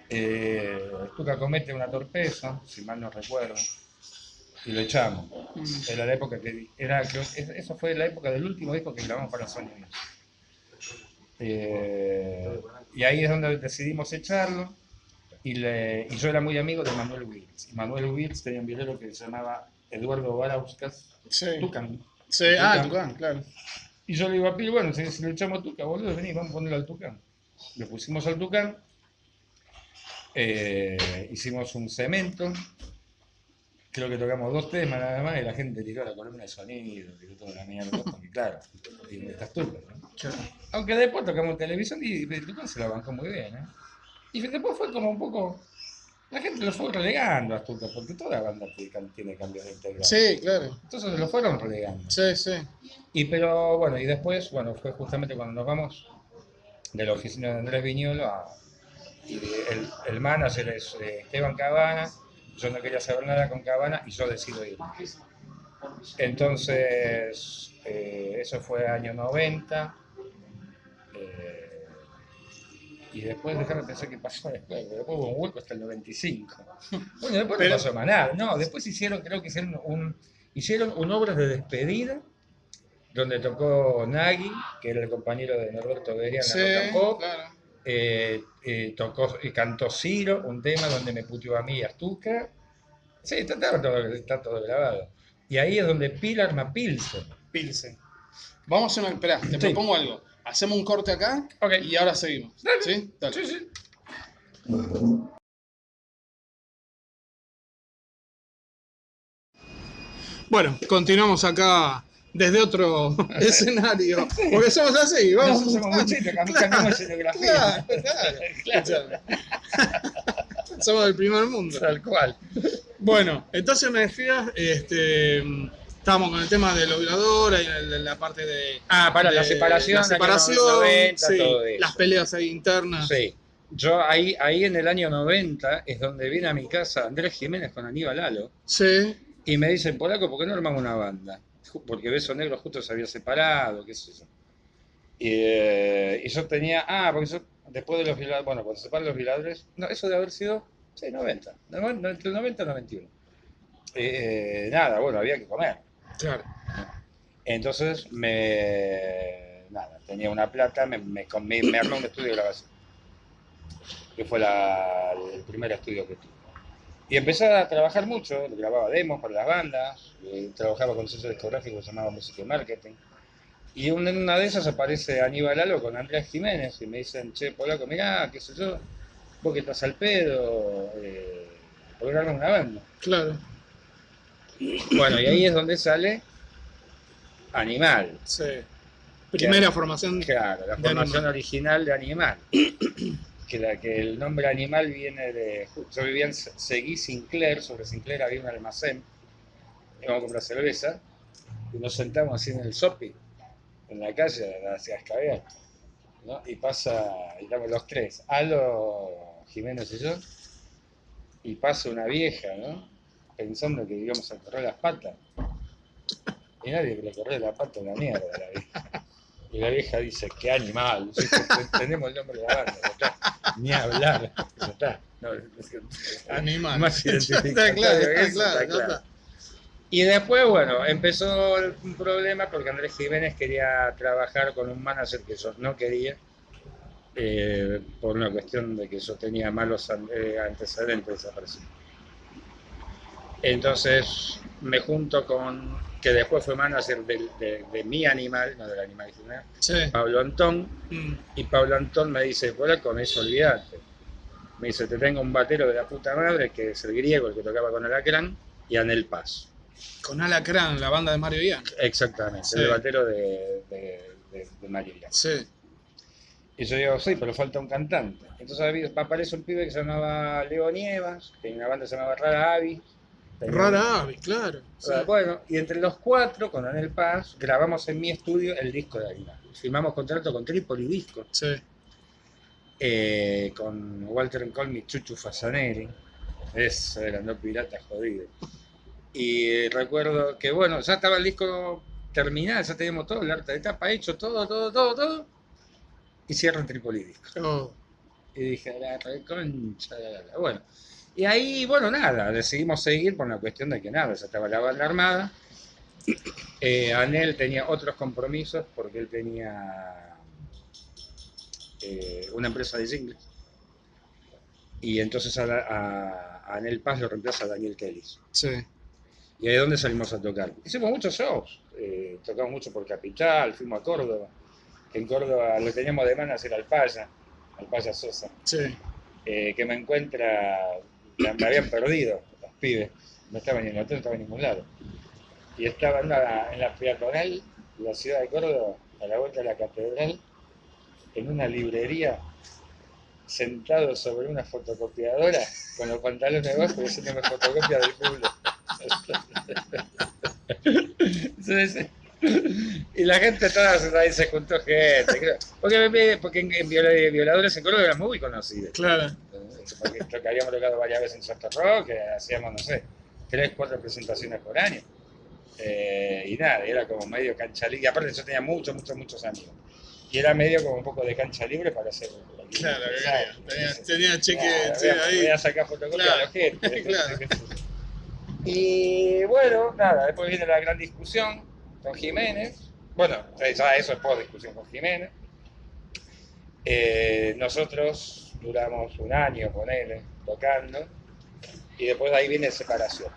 Stuka comete una torpeza, si mal no recuerdo, y lo echamos. Era la época eso fue la época del último disco que grabamos para Sony Music. Y ahí es donde decidimos echarlo. Y yo era muy amigo de Manuel Wills. Y Manuel Wills tenía un violero que se llamaba Eduardo Barauskas. Tucán. Sí, Tucán, claro. Y yo le digo a Pili, bueno, si lo echamos a Tucán, boludo, vení, vamos a ponerlo al Tucán. Lo pusimos al Tucán. Hicimos un cemento. Creo que tocamos 2 temas nada más y la gente tiró la columna de sonido, tiró toda la mierda, porque claro, y estas turcas, ¿no? Claro. Aunque después tocamos televisión y Tucán se la bancó muy bien, ¿eh? Y después fue como un poco... La gente lo fue relegando a Tucán, porque toda banda tiene cambios de integral. Sí, claro. Entonces lo fueron relegando. Sí. Pero bueno, y después, bueno, fue justamente cuando nos vamos de la oficina de Andrés Viñuelo y el manager es Esteban Cabana. Yo no quería saber nada con Cabana y yo decido ir. Entonces, eso fue año 90. Y después, déjame pensar qué pasó después, porque después hubo un hueco hasta el 95. Bueno, después Pero- no pasó más nada. No, después creo que hicieron un obras de despedida, donde tocó Nagui, que era el compañero de Norberto Berian Sí, en Rock and Pop. claro. Tocó y cantó Ciro, un tema donde me puteó a mí y a Stuka. Sí, está todo grabado. Y ahí es donde Pilar arma Pilsen. Pilsen. Vamos a hacer una. Esperá, te Sí. propongo algo. Hacemos un corte acá Ok. y ahora seguimos. Dale. ¿Sí? Dale. Sí, sí. Bueno, continuamos acá desde otro escenario. Porque somos así, vamos. No, somos muchitos, cambiamos escenografía. Claro. Somos del primer mundo. Tal cual. Bueno, entonces me decías, estábamos con el tema de la violadora y la parte de. Para de la separación, la separación, año 90, sí, todo eso. las peleas ahí internas. Sí. Yo ahí en el año 90 es donde viene a mi casa Andrés Jiménez con Aníbal Lalo Sí, y me dicen, Polaco, ¿por qué no armamos una banda? Porque Beso Negro justo se había separado, qué sé yo. Y yo tenía, porque yo, después de los violadores, bueno, cuando se separan los violadores, no, eso debe haber sido, sí, 90, entre el 90 y el 91. Nada, bueno, había que comer. claro. Entonces, nada, tenía una plata, me armé un estudio de grabación, que fue el primer estudio que tuve. Y empecé a trabajar mucho, grababa demos para las bandas, trabajaba con sellos discográficos que se llamaba Música y Marketing. Y en una de esas aparece Aníbal Lalo con Andrés Jiménez y me dicen, che, Polaco, mirá, qué sé yo, vos que estás al pedo, ¿por qué no armas una banda? Claro. Bueno, y ahí es donde sale Animal. Sí. Primera formación. Claro, la de formación Animal. original de Animal. Que el nombre Animal viene de. Yo vivía en Seguí Sinclair, sobre Sinclair había un almacén, íbamos a comprar cerveza, y nos sentamos así en el shopping, en la calle, hacia Escabear, ¿no? Y estamos los tres, Alo, Jiménez y yo, y pasa una vieja, ¿no? Pensando que íbamos a correr las patas. Y nadie que le corre la pata una mierda a la vieja. Y la vieja dice, qué animal, ¿sí? Tenemos el nombre de la banda, ya está. Ni hablar, ya está. No, Animal. más Está identificatorio claro, que está eso, claro, está ya claro. está. Y después, bueno, empezó un problema porque Andrés Jiménez quería trabajar con un manager que yo no quería, por una cuestión de que yo tenía malos antecedentes desaparecidos. Entonces me junto con, que después fue manager de mi Animal, no del Animal original, Sí. Pablo Antón, y Pablo Antón me dice, Polaco, eso olvidate. Me dice, te tengo un batero de la puta madre, que es el griego, el que tocaba con Alacrán, y Anel Paz. Con Alacrán, la banda de Mario Ian. Exactamente, Sí. el batero de Mario Ian. Sí. Y yo digo, sí, pero falta un cantante. Entonces aparece un pibe que se llamaba Leo Nievas, tenía una banda que se llamaba Rara Avis. Rara Avis, claro. Sí. Bueno, y entre los cuatro, con Anel Paz, grabamos en mi estudio el disco de Animal. Firmamos contrato con Tripoli Discos, Sí. con Walter Colmi, Chuchu Fasaneri. Eso eran dos piratas jodidos. Y recuerdo que, bueno, ya estaba el disco terminado, ya teníamos todo, el arte de tapa hecho, todo. Y cierran Tripoli Discos. Oh. Y dije, la reconcha, bueno. Y ahí, bueno, nada, decidimos seguir por una cuestión de que nada, ya estaba la banda armada. Anel tenía otros compromisos porque él tenía una empresa de jingles. Y entonces a Anel Paz lo reemplaza Daniel Kelly. Sí. Y ahí es donde salimos a tocar. Hicimos muchos shows, tocamos mucho por Capital, fuimos a Córdoba. En Córdoba lo teníamos de manager al Paya Sosa. Sí. Que me encuentra, me habían perdido los pibes, no estaba ni en el hotel, no estaba en ningún lado. Y estaba en la peatonal de la ciudad de Córdoba, a la vuelta de la catedral, en una librería, sentado sobre una fotocopiadora, con los pantalones bajos, haciéndome fotocopia del culo. Entonces, y la gente toda ahí se juntó gente, creo. Porque en Violadores en Córdoba eran muy conocidos. Claro. Porque habíamos tocado varias veces en Soft Rock, que hacíamos, no sé, 3, 4 presentaciones por año. Y nada, era como medio cancha libre. Y aparte yo tenía muchos amigos. Y era medio como un poco de cancha libre para hacer cualquier Claro, cosa. tenía cheque Voy ahí. a sacar fotocopia Claro, a la gente. claro. Y bueno, nada, después viene la gran discusión con Jiménez. Bueno, ya eso es por discusión con Jiménez. Nosotros duramos un año con él tocando y después de ahí viene separación.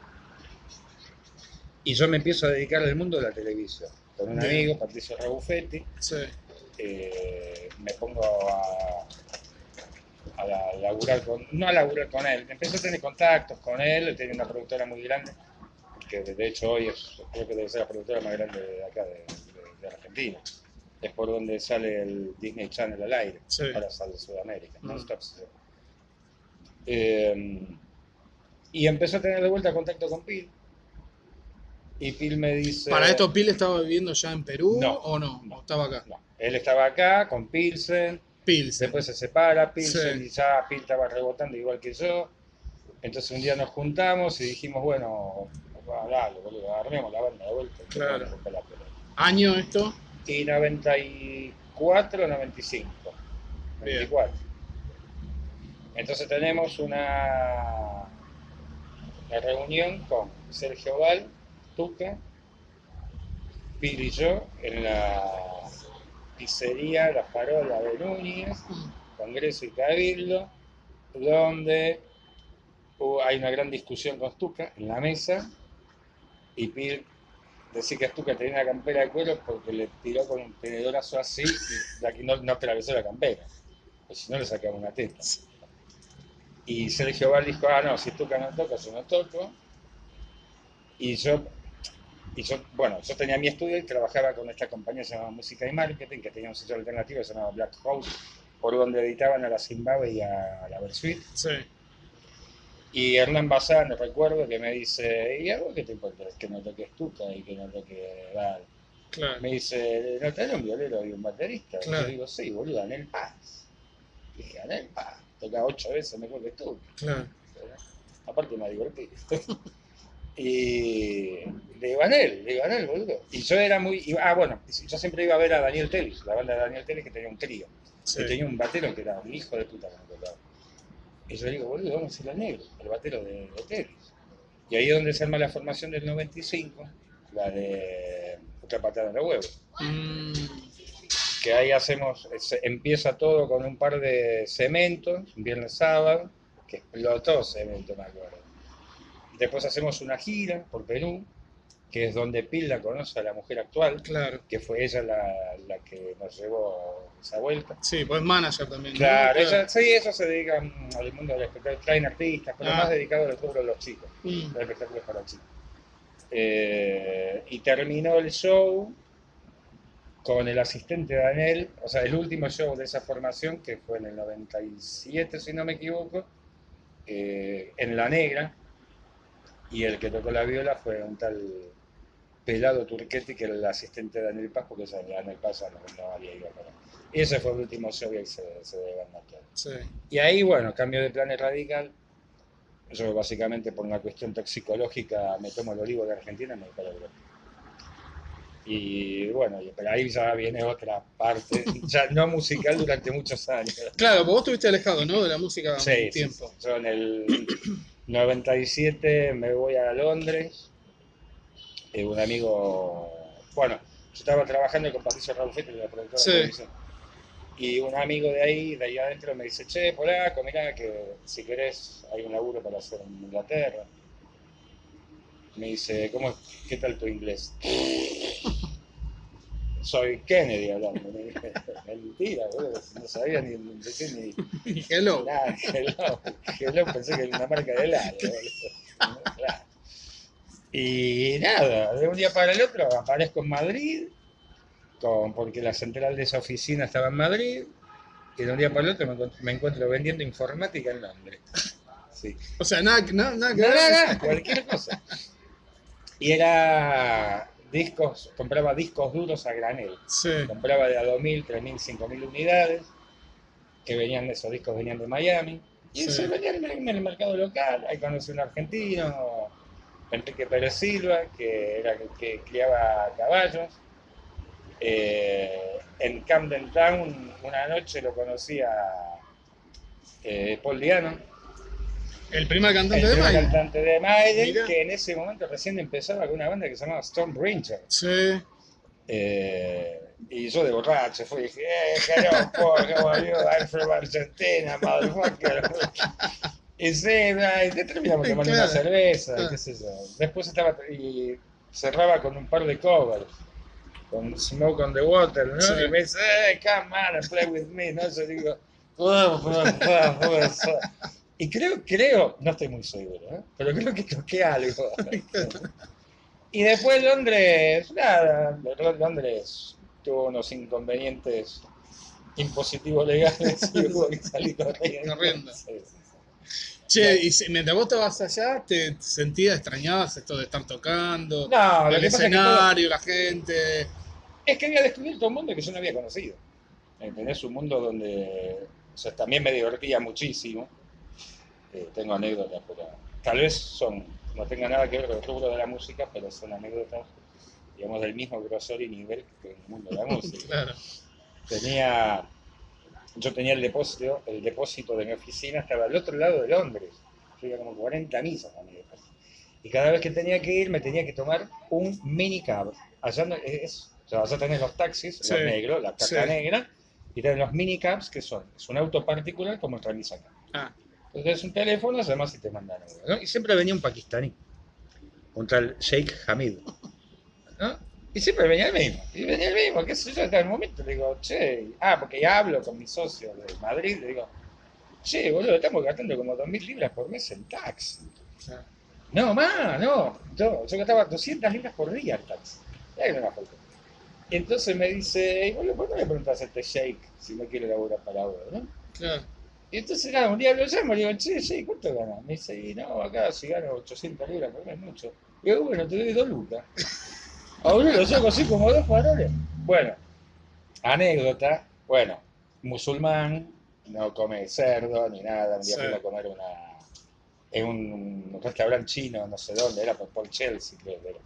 Y yo me empiezo a dedicar al mundo de la televisión. Con un Bien. amigo, Patricio Rabuffetti, Sí. me pongo laburar no a laburar con él, empecé a tener contactos con él tenía una productora muy grande, que de hecho hoy creo que debe ser la productora más grande de acá, de Argentina. Es por donde sale el Disney Channel al aire, Sí. para salir de Sudamérica, non-stop. Y empezó a tener de vuelta contacto con Pil, y Pil me dice... ¿Para esto Pil estaba viviendo ya en Perú No, o no? ¿O estaba acá? No, él estaba acá con Pilsen, Pilsen. después se separa Pilsen, Sí. y ya Pil estaba rebotando igual que yo. Entonces un día nos juntamos y dijimos, bueno, dale, boludo, armemos la banda de vuelta. Claro. Vamos a romper la pelota. ¿Año esto? Y 94, 95. Bien. 94. Entonces tenemos una reunión con Sergio Val, Tuca, Pil y yo en la pizzería La Farola de Núñez, Congreso y Cabildo, donde hay una gran discusión con Stuka en la mesa, y Pil decía que Stuka tenía una campera de cuero porque le tiró con un tenedorazo así y de aquí no atravesó la campera, pues si no le sacaba una teta. Y Sergio Val dijo, no, si Stuka no toca, yo no toco. Y yo, bueno, yo tenía mi estudio y trabajaba con esta compañía que se llamaba Música y Marketing, que tenía un sello alternativo que se llamaba Black House, por donde editaban a la Zimbabue y a la Versuit. Sí. Y Hernán Bazán, recuerdo, que me dice, ¿y a vos qué te importa? Que no toques Stuka y que no toque Val. Claro. Me dice, ¿no tenés un violero y un baterista? Claro. Yo digo, sí, boludo, Anel Paz. Dije, Anel Paz, toca 8 veces mejor que Stuka. Claro. Aparte me divertí. Y le digo, Anel, boludo. Y yo era bueno, yo siempre iba a ver a Daniel Telis, la banda de Daniel Telis, que tenía un trío. Sí. Que tenía un batero que era un hijo de puta que me tocaba. Y yo digo, boludo, vamos a ir al negro, el batero de Telis. Y ahí es donde se arma la formación del 95, la de Otra Patada en los Huevos. Que ahí empieza todo con un par de cementos, un viernes sábado, que explotó Cemento, me acuerdo. Después hacemos una gira por Perú, que es donde Pil la conoce a la mujer actual, Claro. que fue ella la que nos llevó esa vuelta. Sí, pues manager también, ¿no? Claro, ella se dedica al mundo del espectáculo, traen artistas, pero más dedicado al rubro de los chicos, los espectáculos para chicos. Y terminó el show con el asistente de Daniel, o sea, el último show de esa formación, que fue en el 97, si no me equivoco, en La Negra, y el que tocó la viola fue un tal Pelado Turchetti, que era el asistente de Daniel Paz, porque esa Daniel Paz no había ido para. Y ese fue el último show que se debe matar. Sí. Y ahí, bueno, cambio de planes radical. Yo básicamente por una cuestión toxicológica me tomo el olivo de Argentina y me voy para Europa. Y bueno, pero ahí ya viene otra parte, ya no musical durante muchos años. Claro, vos estuviste alejado, ¿no? De la música un tiempo. Sí. Yo en el 97 me voy a Londres. Un amigo, bueno, yo estaba trabajando con Patricio Rabuffetti, la productora de televisión. Y un amigo de ahí adentro me dice, che, polaco, mirá que si querés hay un laburo para hacer en Inglaterra. Me dice, ¿qué tal tu inglés? Soy Kennedy hablando. Mentira, boludo, no sabía ni Hello. Nada, hello, pensé que era una marca de helado. Claro. Y nada, de un día para el otro aparezco en Madrid, porque la central de esa oficina estaba en Madrid, y de un día para el otro me encuentro vendiendo informática en Londres. Sí. O sea, nada, cualquier cosa. Y era compraba discos duros a granel. Sí. Compraba de a 2.000, 3.000, 5.000 unidades, que esos discos venían de Miami, y se venían en el mercado local. Ahí conocí a un argentino, Enrique Pérez Silva, que criaba caballos. en Camden Town una noche lo conocí a Paul Diano, El primer el cantante de primer Maiden. cantante de Maiden, Mirá. que en ese momento recién empezaba con una banda que se llamaba Stormbringer. Sí. Y yo de borracho fui y dije, hello, Paul, how are you? I'm from Argentina, motherfucker. Y sí, y terminamos tomando Claro, una cerveza, claro. qué sé yo. Después estaba, y cerraba con un par de covers, con Smoke on the Water, ¿no? Sí. Y me dice, come on and play with me, ¿no? Yo digo, y creo, no estoy muy seguro, ¿eh? Pero creo que toqué algo. Y después Londres, nada, Londres tuvo unos inconvenientes impositivos legales y hubo que salir corriendo. Sí. Che, y mientras vos estabas allá, ¿te sentías, extrañabas esto de estar tocando? No, lo El que pasa es que escenario, la gente. es que había descubierto un mundo que yo no había conocido. ¿Entendés? Un mundo donde, o sea, también me divertía muchísimo. Tengo anécdotas, pero tal vez no tengan nada que ver con el rubro de la música, pero son anécdotas, digamos, del mismo grosor y nivel que el mundo de la música. Claro. Yo tenía el depósito de mi oficina estaba al otro lado de Londres. Yo iba como 40 misas a mi depósito. Y cada vez que tenía que ir, me tenía que tomar un minicab. Allá tenés los taxis, Sí, los negros, la caja sí. negra, y tenés los minicabs, que es un auto particular como el realiza acá. Ah, Entonces un teléfono, además y te mandan uno, ¿no? Y siempre venía un pakistaní, un tal Sheikh Hamid, ¿no? Y siempre venía el mismo, qué sé yo, hasta el momento le digo, che, porque ya hablo con mi socio de Madrid, le digo, che, boludo, estamos gastando como 2.000 libras por mes en taxi. claro. No, más, no, yo gastaba 200 libras por día en taxi. Era una foto. Y entonces me dice, boludo, ¿por qué no le preguntas a este Sheikh si no quiere laburar para vos, no? Claro. Y entonces nada, un día lo llamo y le digo, che, ¿cuánto ganas? Me dice, y no, acá si gano 800 libras por mes, mucho. Y digo, bueno, te doy 2 lucas. Ahora lo saco así como 2 faroles. Bueno, anécdota, bueno, musulmán, no come cerdo ni nada, un día Sí. fuimos a comer en un restaurante chino, no sé dónde, era por Chelsea, creo que era.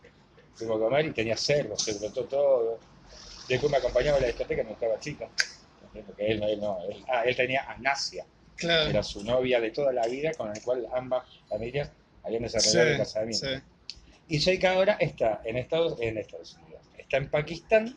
Fuimos a comer y tenía cerdo, se brotó todo. Después me acompañaba a la discoteca, me buscaba chica. Porque él tenía a Nasia, Claro. era su novia de toda la vida, con la cual ambas familias habían desarrollado el Sí, casamiento. sí. Y Sheikh ahora está en Estados Unidos, está en Pakistán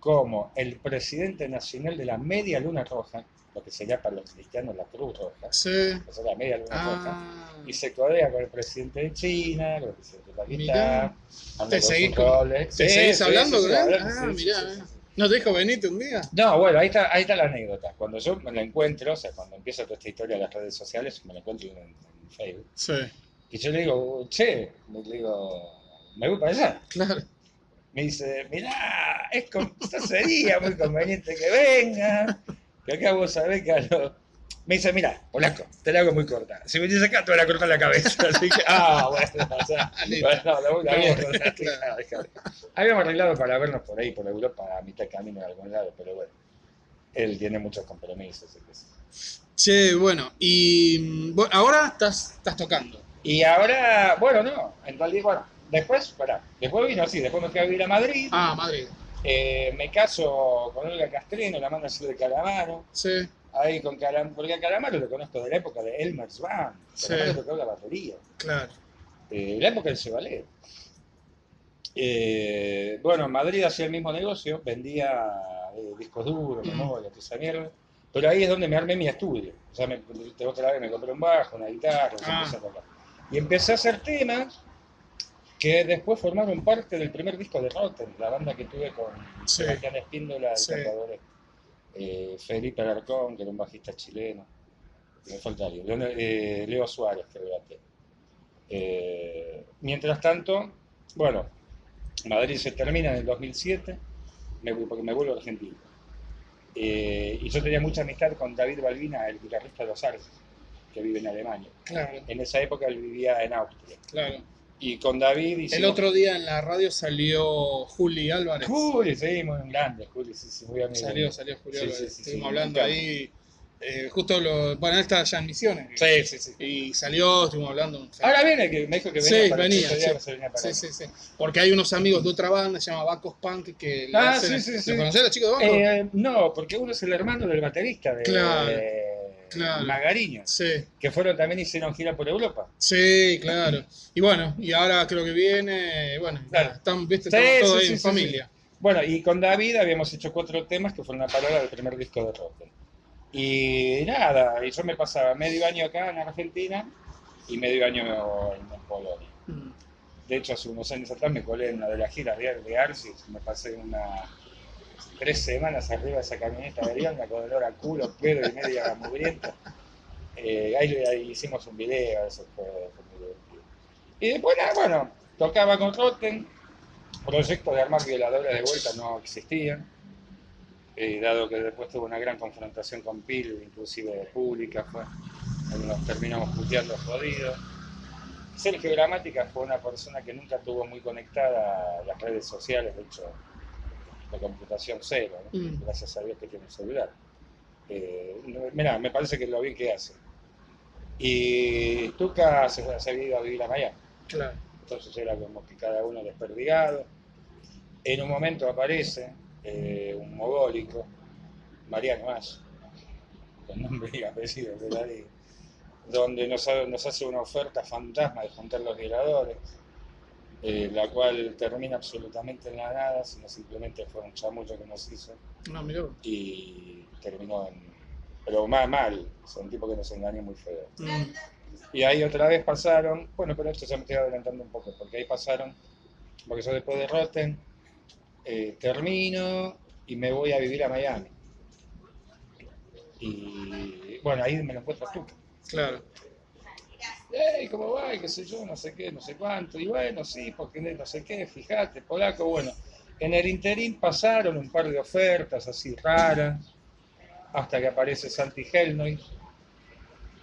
como el presidente nacional de la Media Luna Roja, lo que sería para los cristianos la Cruz Roja, Sí. o sea, la Media Luna Roja, Ah. y se codea con el presidente de China, con el presidente de Pakistán, anda ¿Te con seguís sus con- roles. ¿Te Sí, seguís sí, hablando sí, con sí, él? hablamos, Ah, sí, mirá. sí, sí. ¿No te dijo venite un día? No, bueno, ahí está la anécdota. Cuando yo me la encuentro, o sea, cuando empieza toda esta historia de las redes sociales, me la encuentro en Facebook. Sí, Y yo le digo, me voy para allá. claro. Me dice, mirá, esto sería muy conveniente que venga, que acá vos sabés que Me dice, mirá, polaco, te la hago muy corta. Si me dices acá, te voy a cortar la cabeza. Así que, bueno, o sea, Listo. la mierda. Claro. Habíamos arreglado para vernos por ahí, por Europa, a mitad de camino en algún lado, pero bueno, él tiene muchos compromisos. Che, bueno, y ahora estás tocando. Y ahora, bueno, no, en realidad, bueno, después vino así, después me fui a vivir a Madrid, Ah, Madrid. me caso con Olga Castreno, la manda a hacer de Calamaro, Sí, ahí con Calamaro, porque a Calamaro lo conozco de la época de Elmer's Band, Calamaro Sí. tocaba la batería, claro. la época del Cebalero. Bueno, en Madrid hacía el mismo negocio, vendía discos duros, memoria, toda esa mierda. Pero ahí es donde me armé mi estudio. O sea, otra vez me compré un bajo, una guitarra, empecé a tocar. Y empecé a hacer temas que después formaron parte del primer disco de Rotten, la banda que tuve con Sí. Sebastián Espíndola, el Sí. cantador, Felipe Alarcón, que era un bajista chileno, y me falta alguien, Leo Suárez, que era mientras tanto, bueno, Madrid se termina en el 2007, porque me vuelvo a Argentina. Y yo tenía mucha amistad con David Balbina, el guitarrista de Los Arces, que vive en Alemania. Claro, En esa época él vivía en Austria. claro. Y con David hicimos... El otro día en la radio salió Juli Álvarez. Juli, sí, muy grande, Juli, sí, muy amigo. Salió Juli Sí, Álvarez. sí, sí, Estuvimos sí, hablando me ahí. justo bueno, él está allá en Misiones. Sí. Y salió, estuvimos hablando. Ahora viene, que me dijo que venía Sí, para venía. ese día, se venía para acá. Sí. Porque hay unos amigos de otra banda, se llama Bacos Punk, que le Ah, hacen. sí. ¿Lo conocés, los chicos de Bacos? No, porque uno es el hermano del baterista de Claro. Magariño, Sí. que también hicieron gira por Europa. Sí, claro. Y bueno, y ahora creo que viene, bueno, Claro. estamos todos Sí, ahí en sí. familia. Bueno, y con David habíamos hecho 4 temas que fueron una parodia del primer disco de Rotten. Y nada, y yo me pasaba medio año acá en Argentina y medio año en Polonia. Mm. De hecho, hace unos años atrás me colé en una de las giras de Arsis, me pasé 3 semanas arriba de esa camioneta de Lionda con olor a culo, pedo y media mugrienta. Ahí hicimos un video, eso fue muy divertido. Y después, nada, bueno, tocaba con Rotten, proyecto de armar violadores de vuelta no existían, dado que después tuvo una gran confrontación con Pil, inclusive pública, nos terminamos puteando jodidos. Sergio Gramática fue una persona que nunca tuvo muy conectada a las redes sociales, de hecho, la computación cero, ¿no? Gracias a Dios que tiene un celular. Mirá, me parece que es lo bien que hace. Y Tuca se había ido a vivir a Miami. Claro. Entonces era como que cada uno desperdigado. En un momento aparece un mogólico, Mariano Ash, con nombre y apellido de la ley, donde nos hace una oferta fantasma de juntar los violadores, la cual termina absolutamente en la nada, sino simplemente fue un chamullo que nos hizo. No, mirá. Y terminó pero mal, es un tipo que nos engañó muy feo. Mm. Y ahí otra vez pasaron, bueno, pero esto ya me estoy adelantando un poco, porque ahí pasaron, porque yo después de Rotten termino y me voy a vivir a Miami. Y bueno, ahí me lo encuentro a Tuca. Claro. ¿Cómo va? Y qué sé yo, no sé qué, no sé cuánto. Y bueno, sí, porque no sé qué, fíjate, polaco, bueno. En el interín pasaron un par de ofertas así raras, hasta que aparece Santi Hellnoy.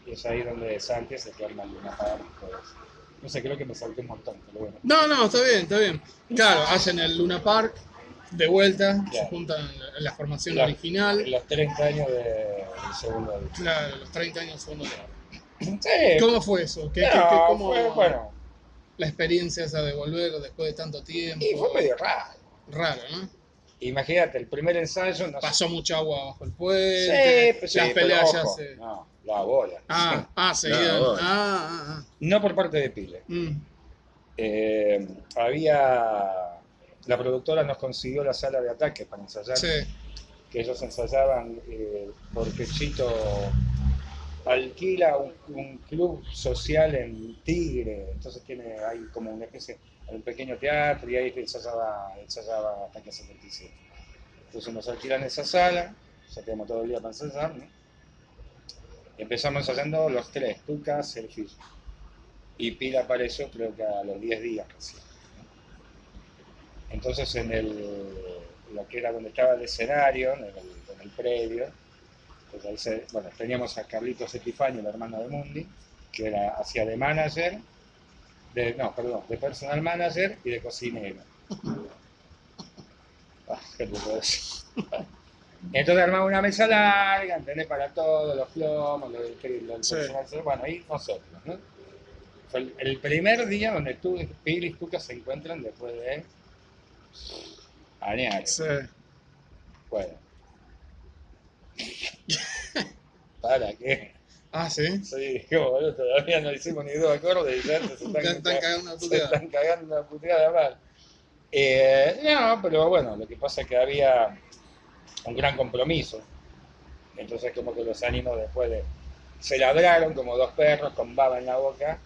Y es ahí donde Santi se queda en Luna Park. No sé, creo que me salté un montón, pero bueno. No, está bien. Claro, hacen el Luna Park de vuelta, Claro. se juntan en la formación original. Los 30 años del segundo disco. Claro, los 30 años del segundo disco. Sí. ¿Cómo fue eso? ¿Cómo fue, bueno. La experiencia esa de volver después de tanto tiempo? Y fue medio raro. Raro, ¿no? Imagínate, el primer ensayo... Pasó mucha agua bajo el puente, las peleas ya se... No, la bola. Seguían. No por parte de Pile. La productora nos consiguió la sala de ataque para ensayar. Sí. Que ellos ensayaban porque Chito alquila un club social en Tigre, entonces hay como una especie, un pequeño teatro y ahí ensayaba Ataque 77. Entonces nos alquilan esa sala, ya tenemos todo el día para ensayar, ¿no? Empezamos ensayando los 3, Tuca, Sergio. Y Pila apareció creo que a los 10 días recién. Entonces lo que era donde estaba el escenario, en el predio, pues ahí teníamos a Carlitos Epifanio, el hermano de Mundi, que hacía de manager, de personal manager y de cocinero. ¿Qué te puedo decir? Entonces armamos una mesa larga, ¿entendés? Para todos, los plomos, lo del personal, bueno, y nosotros, ¿no? Fue el primer día donde Pili y Tuca se encuentran después de años. Sí. Bueno. ¿Para qué? ¿Sí? Sí, boludo, todavía no hicimos ni 2 acordes y ya se están cagando una puteada mal. No, pero bueno, lo que pasa es que había un gran compromiso. Entonces como que los ánimos después se ladraron como 2 perros con baba en la boca,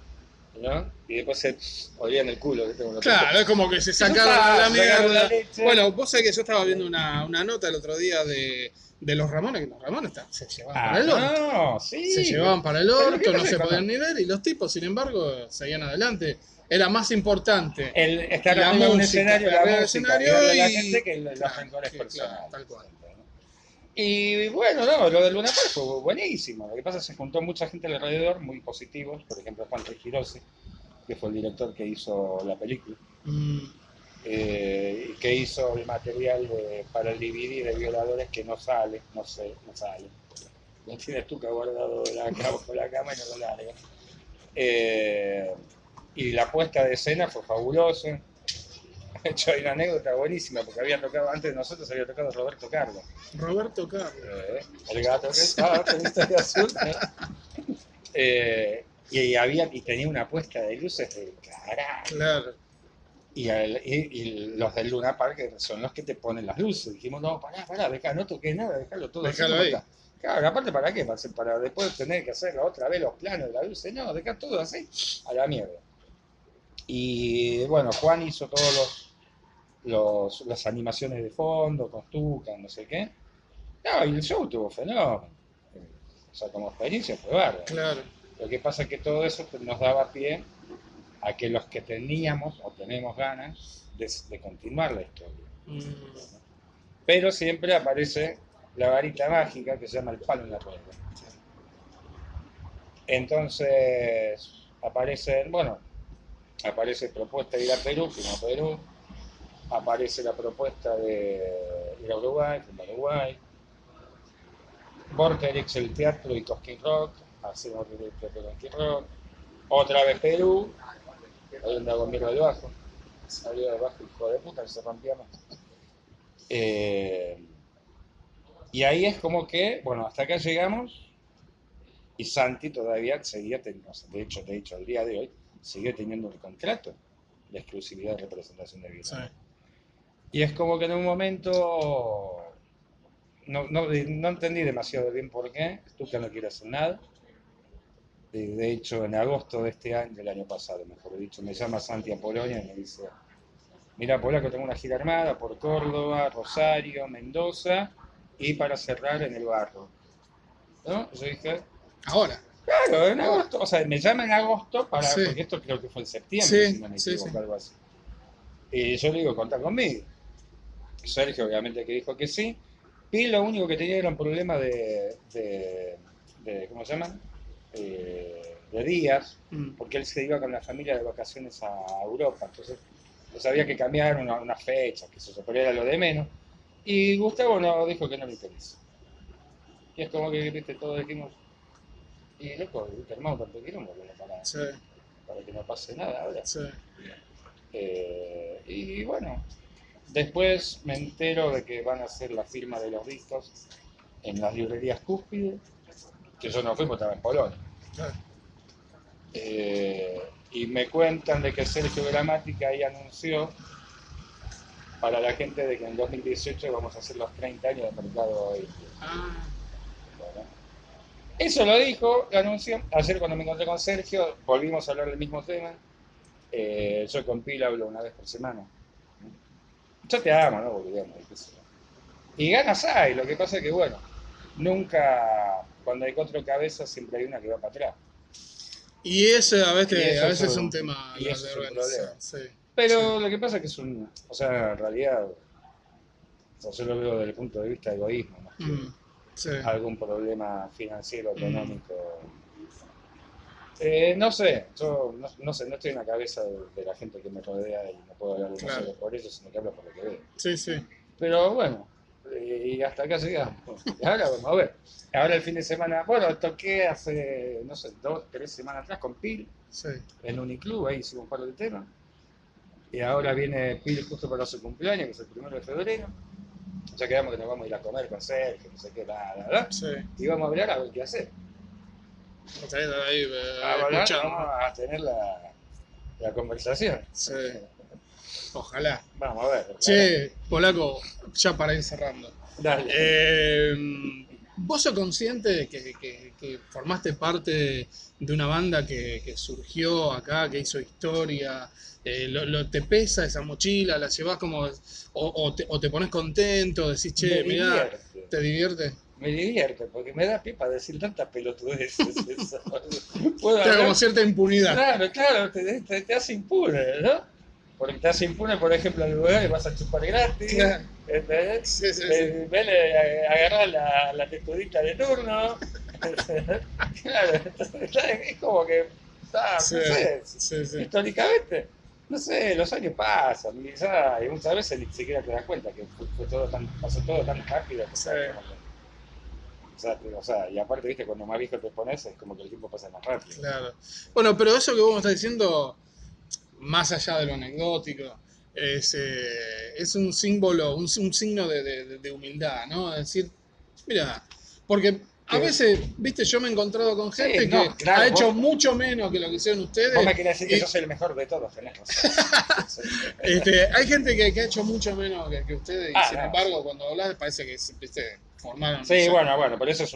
¿no? Y después se olían el culo. Claro, es como que se sacaron la mierda. Bueno, vos sabés que yo estaba viendo una nota el otro día de los Ramones, que los Ramones se llevaban para el orto. No, sí. Se llevaban para el orto, no se podían ni ver, y los tipos, sin embargo, seguían adelante. Era más importante estar la arriba de un música, escenario, y la gente que los rencores personales. Claro, tal cual. Y bueno, no, lo del Luna Park fue buenísimo. Lo que pasa es que se juntó mucha gente alrededor, muy positivos. Por ejemplo, Juan Girose, que fue el director que hizo la película. Que hizo el material para el DVD de Violadores que no sale. Lo tiene Tuca guardado bajo la cama y no lo larga. Y la puesta de escena fue fabulosa. De hecho, hay una anécdota buenísima, porque antes de nosotros había tocado Roberto Carlos. Roberto Carlos. El gato que estaba con historia azul. Y tenía una puesta de luces del carajo. Claro. Y los del Luna Park son los que te ponen las luces. Dijimos, no, pará, no toques nada, déjalo todo así Déjalo como ahí. está. Claro, aparte, ¿para qué? Para después tener que hacer otra vez los planos de la luces. No, dejá todo así, a la mierda. Y bueno, Juan hizo todos las animaciones de fondo, con Tuca, no sé qué. No, y el show tuvo fenómeno. O sea, como experiencia fue bárbaro. Claro. Lo que pasa es que todo eso nos daba pie a que los que teníamos o tenemos ganas de continuar la historia. Pero siempre aparece la varita mágica que se llama el palo en la rueda. Entonces aparece propuesta de ir a Perú, fuimos a Perú. Aparece la propuesta de ir a Uruguay, fuimos a Uruguay. Vorterix, el teatro y Cosquín Rock, hacemos el teatro de Cosquín Rock. Otra vez Perú, ahí donde hago mierda del bajo. Salió del bajo, hijo de puta, que se rompía más. Y ahí es como que, bueno, hasta acá llegamos y Santi todavía seguía teniendo, de hecho, al día de hoy, sigue teniendo el contrato de exclusividad de representación de vida. Sí. Y es como que en un momento no entendí demasiado bien por qué, Tuca no quiere hacer nada. De hecho, en agosto de este año, del año pasado, mejor dicho, me llama Santi a Polonia y me dice, mira, Polaco, tengo una gira armada por Córdoba, Rosario, Mendoza y para cerrar en el Barro. ¿No? Yo dije, Ahora. claro, en agosto, o sea, me llama en agosto Sí. porque esto creo que fue en septiembre, Sí, si no me sí, equivoco, sí. algo así. Y yo le digo, contá conmigo. Sergio, obviamente, que dijo que sí. Y lo único que tenía era un problema de ¿cómo se llama? De días, porque él se iba con la familia de vacaciones a Europa, entonces había que cambiar una fecha, que se pero era lo de menos. Y Gustavo no dijo que no le interesa. Y es como que, viste, todos dijimos, y loco, viste, hermano, tanto quilombo Sí, para que no pase nada ahora. sí. Y bueno, después me entero de que van a hacer la firma de los discos en las librerías Cúspide, que yo no fui porque estaba en Polonia. Claro. Y me cuentan de que Sergio Gramática ahí anunció para la gente de que en 2018 vamos a hacer los 30 años de mercado indio. Bueno, eso lo dijo, lo anunció. Ayer cuando me encontré con Sergio, volvimos a hablar del mismo tema. Yo con Pila hablo una vez por semana. Yo te amo, ¿no? Volvemos, y ganas hay, lo que pasa es que, bueno, nunca, cuando hay cuatro cabezas, siempre hay una que va para atrás. Y eso a Y veces, eso es es un un- tema y eso es un organizar, problema. sí. Pero lo que pasa es que o sea, en realidad, o sea, yo lo veo desde el punto de vista de egoísmo, más que Sí. algún problema financiero, económico. No sé, yo no sé, no estoy en la cabeza de la gente que me rodea y no puedo hablar de Claro. nosotros por eso, sino que hablo por lo que veo. Sí, sí. Pero bueno, y hasta acá llegamos. Y ahora vamos a ver. Ahora el fin de semana, bueno, toqué hace, no sé, 2, 3 semanas atrás con Pil Sí. en Uniclub, ahí hicimos un par de temas. Y ahora viene Pil justo para su cumpleaños, que es el 1 de febrero. Ya quedamos que nos vamos a ir a comer con Sergio, no sé qué, bla. Sí. Y vamos a hablar a ver qué hacer. Está ahí, Vamos a tener la conversación. Sí. Ojalá. Vamos a ver. Che, Polaco, ya para ir cerrando. Dale. ¿Vos sos consciente de que formaste parte de una banda que surgió acá, que hizo historia? ¿Te pesa esa mochila? ¿La llevas como.? ¿O te pones contento? Decís, che, Me mirá, divierte. ¿te divierte? Me divierte, porque me da pie para decir tantas pelotudeces. Eso. Puedo Te da hablar- como cierta impunidad. Claro, te hace impune, ¿no? Porque te hace impune, por ejemplo, en lugar que vas a chupar gratis. Claro. ¿Entendés? Sí, sí, sí. Agarrar la texturita de turno. Claro, es como que, no Sí, sé, sí, sí. históricamente, no sé, los años pasan y muchas veces ni siquiera te das cuenta que pasó todo tan rápido. Que Sí. O sea, y aparte, viste, cuando más viejo te pones, es como que el tiempo pasa más rápido. Claro. Bueno, pero eso que vos me estás diciendo, más allá de lo anecdótico, es un símbolo, un signo de humildad, ¿no? Es decir, mira, porque a veces, viste, yo me he encontrado con gente Sí, no, que claro, ha hecho vos- mucho menos que lo que hicieron ustedes. Vos me querés decir que y- yo soy el mejor de todos, tenés razón. hay gente que ha hecho mucho menos que ustedes y sin No. embargo cuando hablas parece que viste, formaron. Sí, no sé, bueno, pero eso es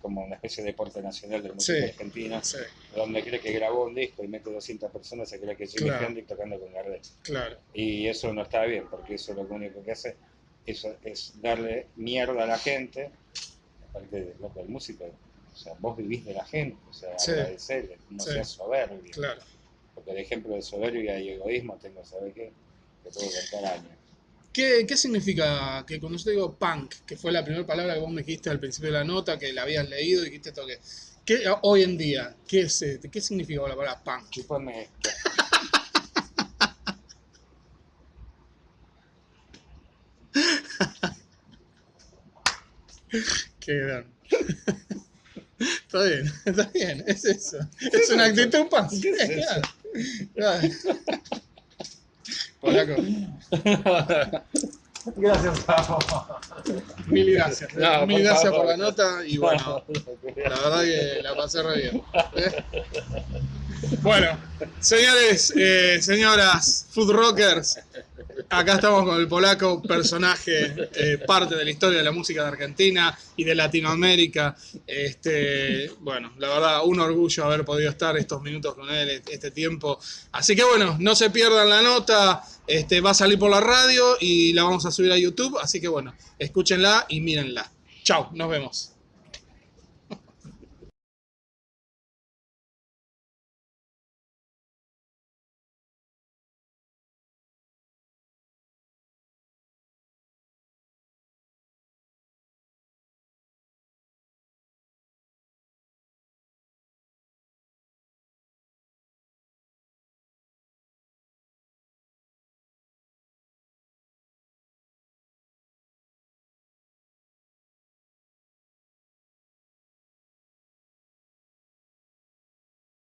como una especie de deporte nacional del músico Sí. argentino, Sí, donde cree que grabó un disco y mete 200 personas, se cree que es Jimi Claro. Hendrix tocando con Gardel. claro. Y eso no está bien, porque eso lo único que hace es darle mierda a la gente. Aparte de loco, el músico, o sea, vos vivís de la gente, o sea, Sí. agradecerle, no Sí. seas soberbio. Claro. Porque el ejemplo de soberbia y egoísmo tengo, ¿sabes qué? Que puedo contar años. ¿Qué significa que cuando yo te digo punk, que fue la primera palabra que vos me dijiste al principio de la nota, que la habías leído y dijiste toque? ¿Qué, hoy en día, qué significa la palabra punk? Chúpame esto. Qué gran. Está bien, es eso. Es una actitud punk. ¿Qué es eso? Claro. Polaco, Gracias, Pablo. mil gracias. No, Mil por gracias favor. por la nota y bueno, la verdad que la pasé re bien. Bueno, señores, señoras, food rockers, acá estamos con el Polaco, personaje, parte de la historia de la música de Argentina y de Latinoamérica. Bueno, la verdad, un orgullo haber podido estar estos minutos con él, este tiempo. Así que bueno, no se pierdan la nota, va a salir por la radio y la vamos a subir a YouTube. Así que bueno, escúchenla y mírenla. Chau, nos vemos.